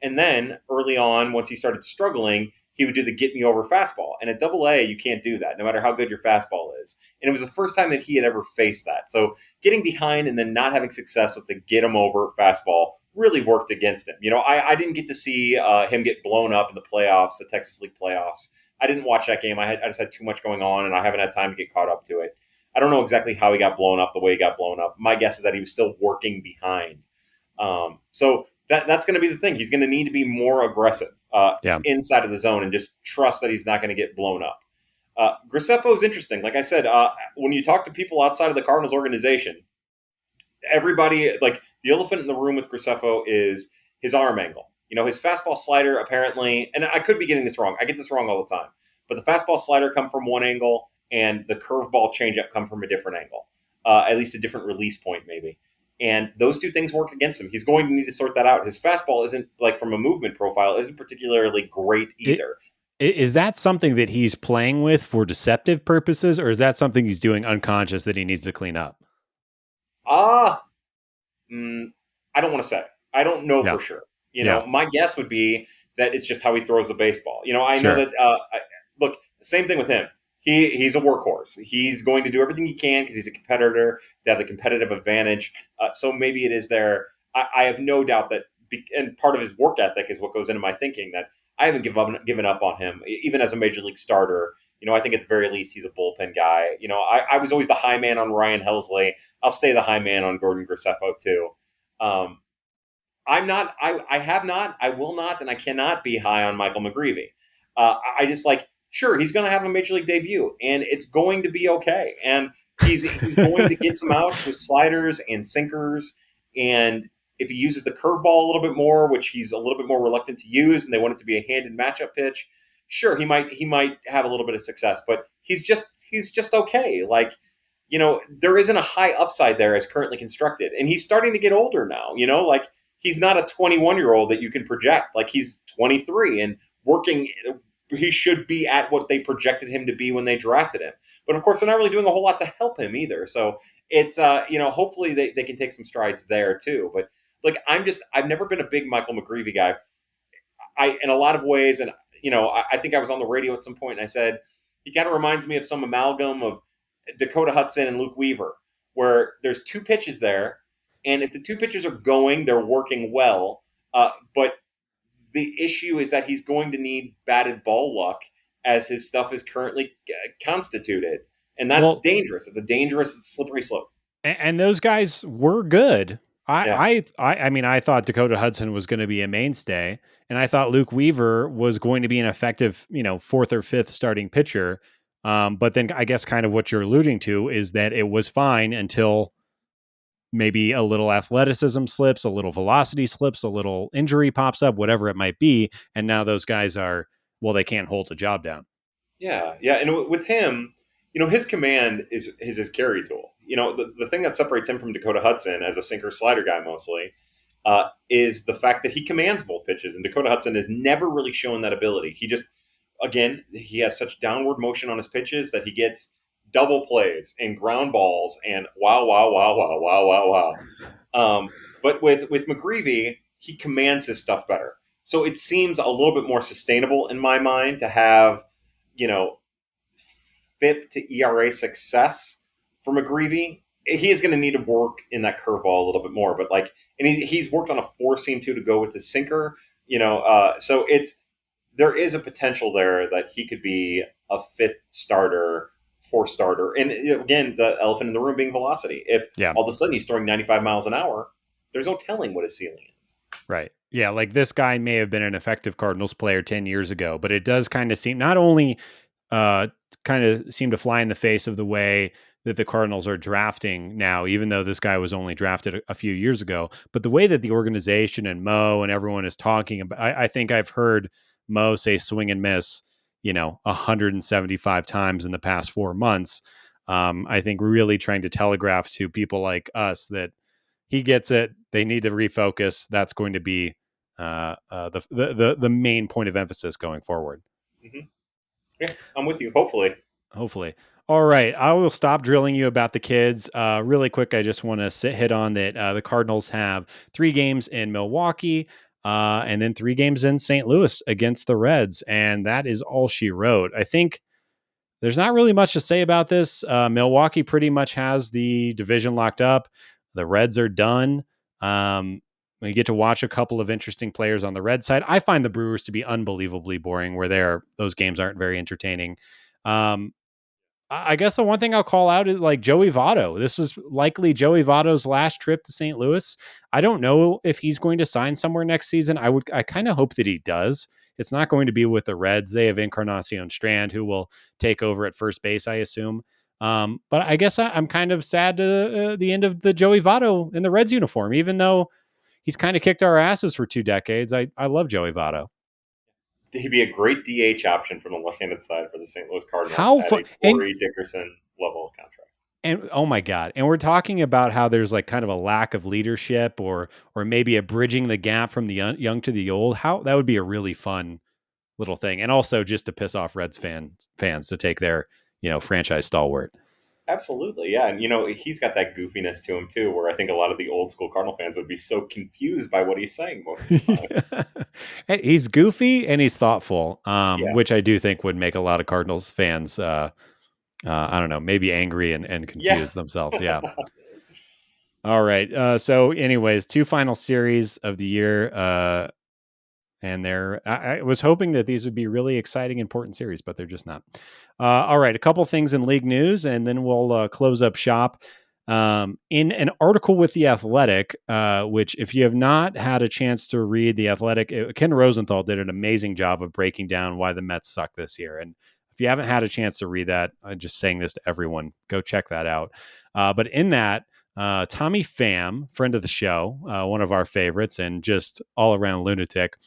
And then early on, once he started struggling, he would do the get me over fastball. And at Double A, you can't do that, no matter how good your fastball is. And it was the first time that he had ever faced that. So getting behind and then not having success with the get him over fastball really worked against him. I didn't get to see him get blown up in the playoffs, the Texas League playoffs. I didn't watch that game. I just had too much going on, and I haven't had time to get caught up to it. I don't know exactly how he got blown up the way he got blown up. My guess is that he was still working behind. So that's going to be the thing. He's going to need to be more aggressive Yeah. inside of the zone and just trust that he's not going to get blown up. Graceffo is interesting. Like I said, when you talk to people outside of the Cardinals organization, everybody, like, the elephant in the room with Graceffo is his arm angle. His fastball slider apparently, and I could be getting this wrong. I get this wrong all the time. But the fastball slider come from one angle, and the curveball changeup come from a different angle, at least a different release point maybe. And those two things work against him. He's going to need to sort that out. His fastball isn't, like, from a movement profile, isn't particularly great It, either. is that something that he's playing with for deceptive purposes, or is that something he's doing unconscious that he needs to clean up? Ah, I don't want to say. I don't know Yeah. for sure. Yeah. My guess would be that it's just how he throws the baseball. I know Sure. that. Look, same thing with him. He's a workhorse. He's going to do everything he can because he's a competitor to have the competitive advantage. So maybe it is there. I have no doubt that, and part of his work ethic is what goes into my thinking that I haven't given up on him, even as a major league starter. I think at the very least he's a bullpen guy. I was always the high man on Ryan Helsley. I'll stay the high man on Gordon Graceffo too. Um, I'm not. I have not. I will not, and I cannot be high on Michael McGreevy. I just like. Sure, he's going to have a major league debut, and it's going to be okay. And he's going to get some outs with sliders and sinkers, and if he uses the curveball a little bit more, which he's a little bit more reluctant to use, and they want it to be a handed matchup pitch, sure, he might have a little bit of success. But he's just okay. Like, there isn't a high upside there as currently constructed, and he's starting to get older now. Like, he's not a 21-year-old that you can project. Like, he's 23 and working. He should be at what they projected him to be when they drafted him. But of course, they're not really doing a whole lot to help him either. So it's, hopefully they can take some strides there too. But like, I've never been a big Michael McGreevy guy. In a lot of ways, and I think I was on the radio at some point and I said he kind of reminds me of some amalgam of Dakota Hudson and Luke Weaver, where there's two pitches there, and if the two pitches are going, they're working well. But the issue is that he's going to need batted ball luck as his stuff is currently constituted, and that's Well, dangerous. It's a dangerous, slippery slope. and those guys were good. Yeah. I mean, I thought Dakota Hudson was going to be a mainstay, and I thought Luke Weaver was going to be an effective, fourth or fifth starting pitcher. But then I guess kind of what you're alluding to is that it was fine until maybe a little athleticism slips, a little velocity slips, a little injury pops up, whatever it might be, and now those guys are, well, they can't hold a job down. Yeah, yeah, and with him, his command is his carry tool. The thing that separates him from Dakota Hudson as a sinker slider guy mostly is the fact that he commands both pitches, and Dakota Hudson has never really shown that ability. Again, he has such downward motion on his pitches that he gets double plays and ground balls and wow, wow, wow, wow, wow, wow, wow. But with McGreevy, he commands his stuff better. So it seems a little bit more sustainable in my mind to have, you know, FIP to ERA success for McGreevy. He is going to need to work in that curveball a little bit more, but and he's worked on a four seam too to go with the sinker. So there is a potential there that he could be a fifth starter, fourth starter, and again, the elephant in the room being velocity. If Yeah. all of a sudden he's throwing 95 miles an hour, there's no telling what his ceiling is. Right. Yeah. Like this guy may have been an effective Cardinals player 10 years ago, but it does kind of seem not only uh, kind of seem to fly in the face of the way that the Cardinals are drafting now, even though this guy was only drafted a few years ago, but the way that the organization and Mo and everyone is talking about, I think I've heard Mo say swing and miss, 175 times in the past 4 months. I think really trying to telegraph to people like us that he gets it. They need to refocus. That's going to be the main point of emphasis going forward. Mm-hmm. Yeah, I'm with you. Hopefully. Hopefully. All right. I will stop drilling you about the kids. Really quick, I just want to hit on that the Cardinals have 3 games in Milwaukee and then 3 games in St. Louis against the Reds. And that is all she wrote. I think there's not really much to say about this. Milwaukee pretty much has the division locked up. The Reds are done. We get to watch a couple of interesting players on the Red side. I find the Brewers to be unbelievably boring, where those games aren't very entertaining. Um, I guess the one thing I'll call out is like Joey Votto. This is likely Joey Votto's last trip to St. Louis. I don't know if he's going to sign somewhere next season. I kind of hope that he does. It's not going to be with the Reds. They have Encarnacion Strand, who will take over at first base, I assume. But I guess I'm kind of sad to the end of the Joey Votto in the Reds uniform, even though he's kind of kicked our asses for 2 decades. I love Joey Votto. He'd be a great DH option from the left-handed side for the St. Louis Cardinals How at fun a Corey Dickerson level of contract. and oh my god, and we're talking about how there's like kind of a lack of leadership or maybe a bridging the gap from the young to the old. How that would be a really fun little thing, and also just to piss off fans to take their franchise stalwart. Absolutely, yeah, and he's got that goofiness to him too, where I think a lot of the old school Cardinal fans would be so confused by what he's saying most of the time. He's goofy and he's thoughtful, Yeah, which I do think would make a lot of Cardinals fans I don't know, maybe angry and yeah. confused themselves. Yeah. All right. So, anyways, 2 final series of the year. And I was hoping that these would be really exciting, important series, but they're just not. All right, a couple things in league news, and then we'll close up shop. In an article with The Athletic, which if you have not had a chance to read The Athletic, Ken Rosenthal did an amazing job of breaking down why the Mets suck this year. And if you haven't had a chance to read that, I'm just saying this to everyone, go check that out. But in that, Tommy Pham, friend of the show, one of our favorites, and just all around lunatic,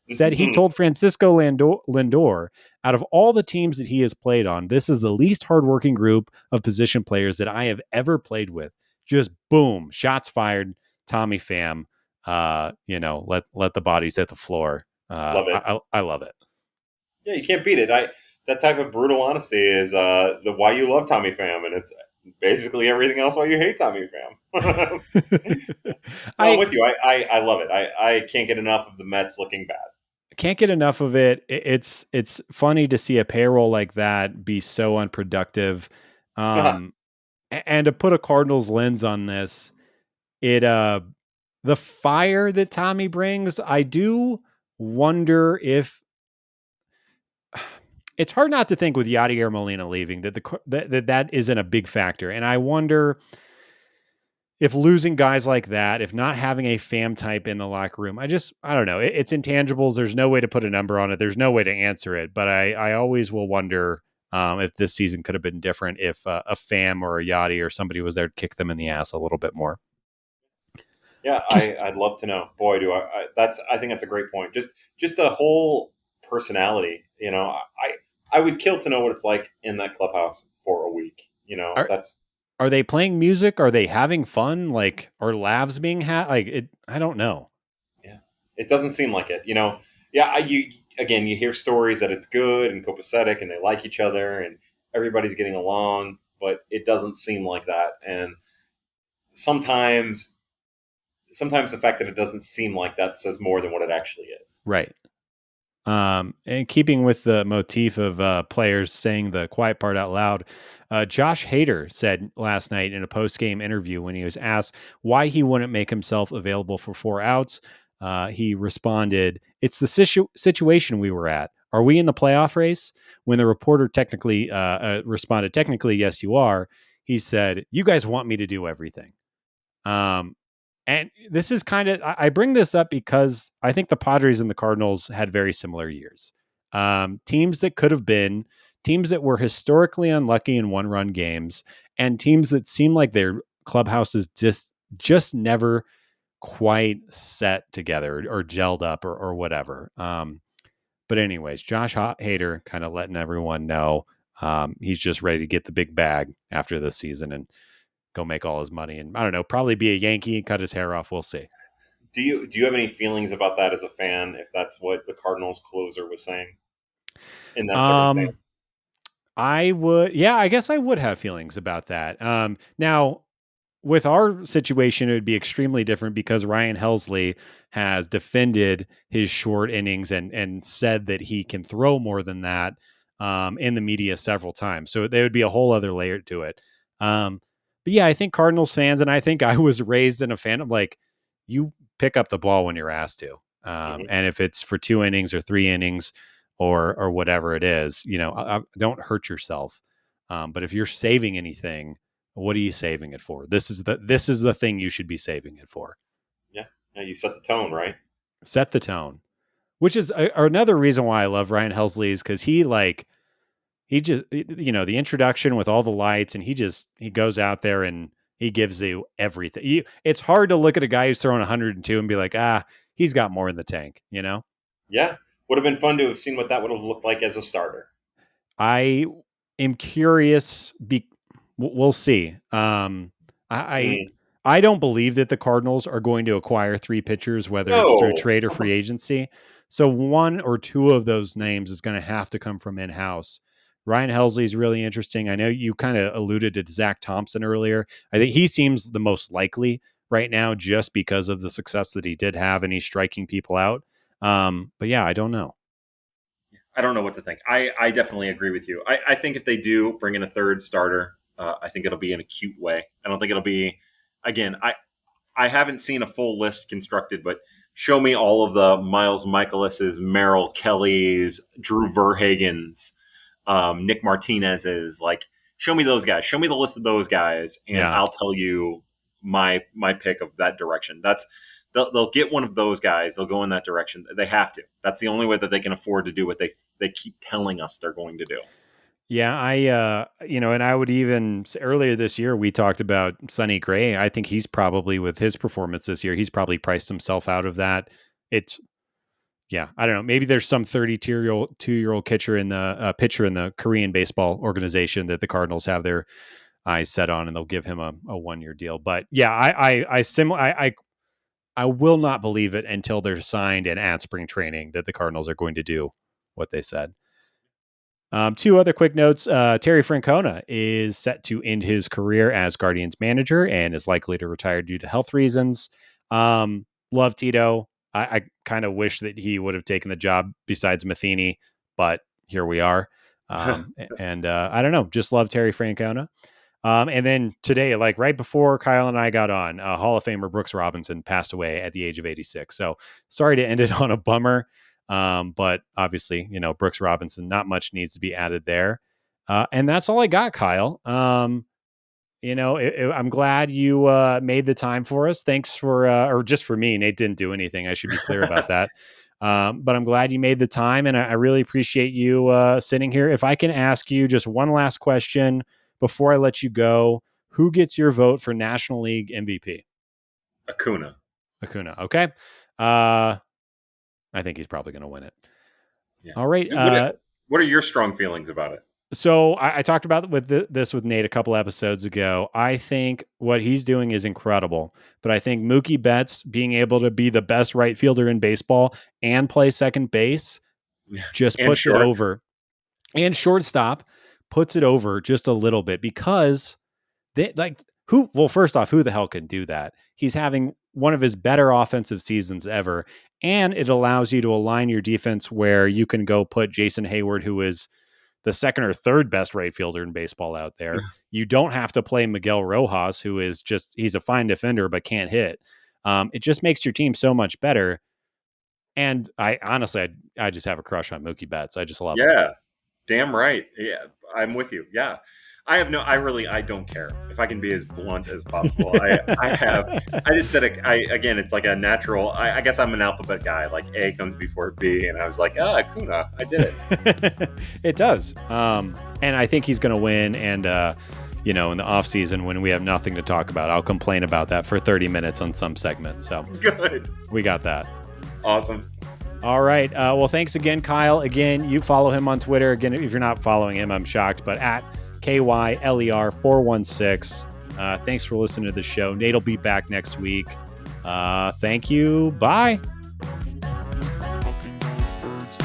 said he told Francisco Lindor, out of all the teams that he has played on, this is the least hardworking group of position players that I have ever played with. Just boom, shots fired. Tommy Pham, let the bodies hit the floor. Love it. I love it. Yeah, you can't beat it. I That type of brutal honesty is the why you love Tommy Pham, and it's basically everything else why you hate Tommy Pham. No, I'm I with you. I love it. I can't get enough of the Mets looking can't get enough of it. It's funny to see a payroll like that be so unproductive. bad. Um, and to put a Cardinals lens on this, it the fire that Tommy brings, I do wonder if it's hard not to think with Yadier Molina leaving that isn't a big factor. And I wonder if losing guys like that, if not having a fam type in the locker room, I don't know. It's intangibles. There's no way to put a number on it. There's no way to answer it. But I always will wonder if this season could have been different if a fam or a Yachty or somebody was there to kick them in the ass a little bit more. Yeah, I'd love to know. Boy, do I think that's a great point. Just a whole personality. I would kill to know what it's like in that clubhouse for a week. Are That's are they playing music? Are they having fun? Like, are laughs being had? Like, I don't know. yeah. It doesn't seem like it. Yeah. You again, you hear stories that it's good and copacetic and they like each other and everybody's getting along, but it doesn't seem like that. And sometimes, sometimes the fact that it doesn't seem like that says more than what it actually is. Right. And keeping with the motif of players saying the quiet part out loud, Josh Hader said last night in a post-game interview when he was asked why he wouldn't make himself available for 4 outs. He responded, "It's the situation we were at. Are we in the playoff race?" When the reporter technically responded, "Technically, yes, you are." He said, "You guys want me to do everything." Um, and this is kind of, I bring this up because I think the Padres and the Cardinals had very similar years. Teams that could have been, teams that were historically unlucky in one-run games, and teams that seem like their clubhouses just never quite set together or gelled up or whatever. But anyways, Josh Hader kind of letting everyone know he's just ready to get the big bag after this season and go make all his money. And I don't know, probably be a Yankee and cut his hair off. We'll see. Do you have any feelings about that as a fan? If that's what the Cardinals closer was saying in that Um, circumstance? I guess I would have feelings about that. Now, with our situation, it would be extremely different because Ryan Helsley has defended his short innings and said that he can throw more than that in the media several times. So there would be a whole other layer to it. Um, but yeah, I think Cardinals fans, and I think I was raised in a fan of like, you pick up the ball when you're asked to. Hmm. And if it's for 2 innings or 3 innings or whatever it is, don't hurt yourself. But if you're saving anything, what are you saving it for? This is the thing you should be saving it for. Yeah. Yeah. You set the tone, right? Set the tone, which is another reason why I love Ryan Helsley is because he just the introduction with all the lights and he goes out there and he gives you everything. It's hard to look at a guy who's throwing 102 and be like, he's got more in the tank. Yeah. Would have been fun to have seen what that would have looked like as a starter. I am curious. We'll see. I Mm. I don't believe that the Cardinals are going to acquire three pitchers, whether it's through No. trade or free agency. So one or two of those names is going to have to come from in house. Ryan Helsley is really interesting. I know you kind of alluded to Zach Thompson earlier. I think he seems the most likely right now, just because of the success that he did have, and he's striking people out. But yeah, I don't know. I don't know what to think. I definitely agree with you. I think if they do bring in a third starter, I think it'll be in a cute way. I don't think it'll be, again, I haven't seen a full list constructed, but show me all of the Miles Michaelis's, Merrill Kelly's, Drew Verhagen's, Nick Martinez's. Like, show me those guys. Show me the list of those guys, and Yeah. I'll tell you my pick of that direction. They'll get one of those guys. They'll go in that direction. They have to. That's the only way that they can afford to do what they keep telling us they're going to do. Yeah, and I would even earlier this year we talked about Sonny Gray. I think he's probably with his performance this year, he's probably priced himself out of that. It's yeah, I don't know. Maybe there's some 32-year-old pitcher in the Korean baseball organization that the Cardinals have their eyes set on, and they'll give him a 1 year deal. But yeah, I will not believe it until they're signed and at spring training that the Cardinals are going to do what they said. Two other quick notes. Terry Francona is set to end his career as Guardians manager and is likely to retire due to health reasons. Love Tito. I kind of wish that he would have taken the job besides Matheny, but here we are. And I don't know, just love Terry Francona. And then today, like right before Kyle and I got on, Hall of Famer Brooks Robinson passed away at the age of 86. So sorry to end it on a bummer. But obviously, Brooks Robinson, not much needs to be added there. And that's all I got, Kyle. I'm glad you made the time for us. Thanks for, or just for me. Nate didn't do anything. I should be clear about that. But I'm glad you made the time, and I really appreciate you sitting here. If I can ask you just one last question before I let you go, who gets your vote for National League MVP? Acuna. Acuna. Okay. I think he's probably going to win it. Yeah. All right. What are your strong feelings about it? So I talked about this with Nate a couple episodes ago. I think what he's doing is incredible, but I think Mookie Betts being able to be the best right fielder in baseball and play second base just And puts it short. over, and shortstop puts it over just a little bit because they like who. Well, first off, who the hell can do that? He's having one of his better offensive seasons ever, and it allows you to align your defense where you can go put Jason Hayward, who is the second or third best right fielder in baseball out there. You don't have to play Miguel Rojas, who is he's a fine defender, but can't hit. It just makes your team so much better. And I honestly, I just have a crush on Mookie Betts. I just love him. Yeah. Damn right. Yeah. I'm with you. Yeah. I don't care if I can be as blunt as possible. I just said again, it's like a natural, I guess I'm an alphabet guy. Like A comes before B. And I was like, Acuna, I did it. It does. And I think he's going to win. And, in the off season when we have nothing to talk about, I'll complain about that for 30 minutes on some segment. So Good. We got that. Awesome. All right. Well, thanks again, Kyle. Again, you follow him on Twitter. Again, if you're not following him, I'm shocked, but at KYLER416. Thanks for listening to the show. Nate will be back next week. Thank you. Bye. Talking about birds,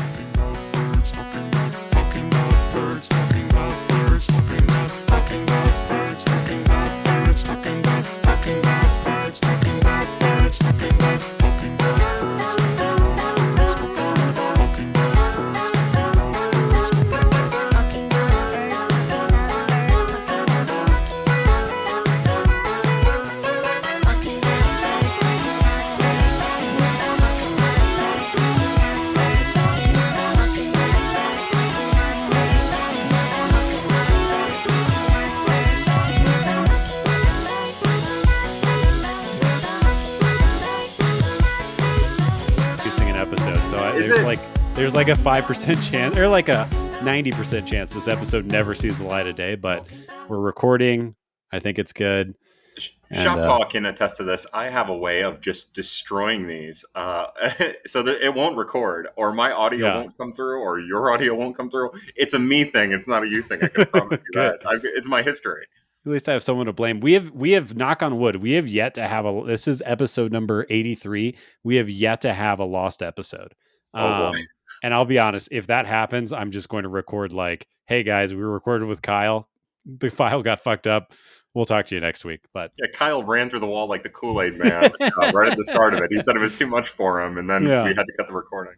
talking about birds, talking about Is it? there's like a 5% chance or like a 90% chance this episode never sees the light of day, but Oh. we're recording. I think it's good. And Shop Talk can attest to this. I have a way of just destroying these, so that it won't record, or my audio yeah. won't come through, or your audio won't come through. It's a me thing. It's not a you thing. I can promise you Good. that. It's my history. At least I have someone to blame. We have knock on wood. We have yet to have this is episode number 83. We have yet to have a lost episode. Oh boy. And I'll be honest, if that happens, I'm just going to record like, hey guys, we recorded with Kyle. The file got fucked up. We'll talk to you next week. But Yeah, Kyle ran through the wall like the Kool-Aid man right at the start of it. He said it was too much for him, and then we yeah. had to cut the recording.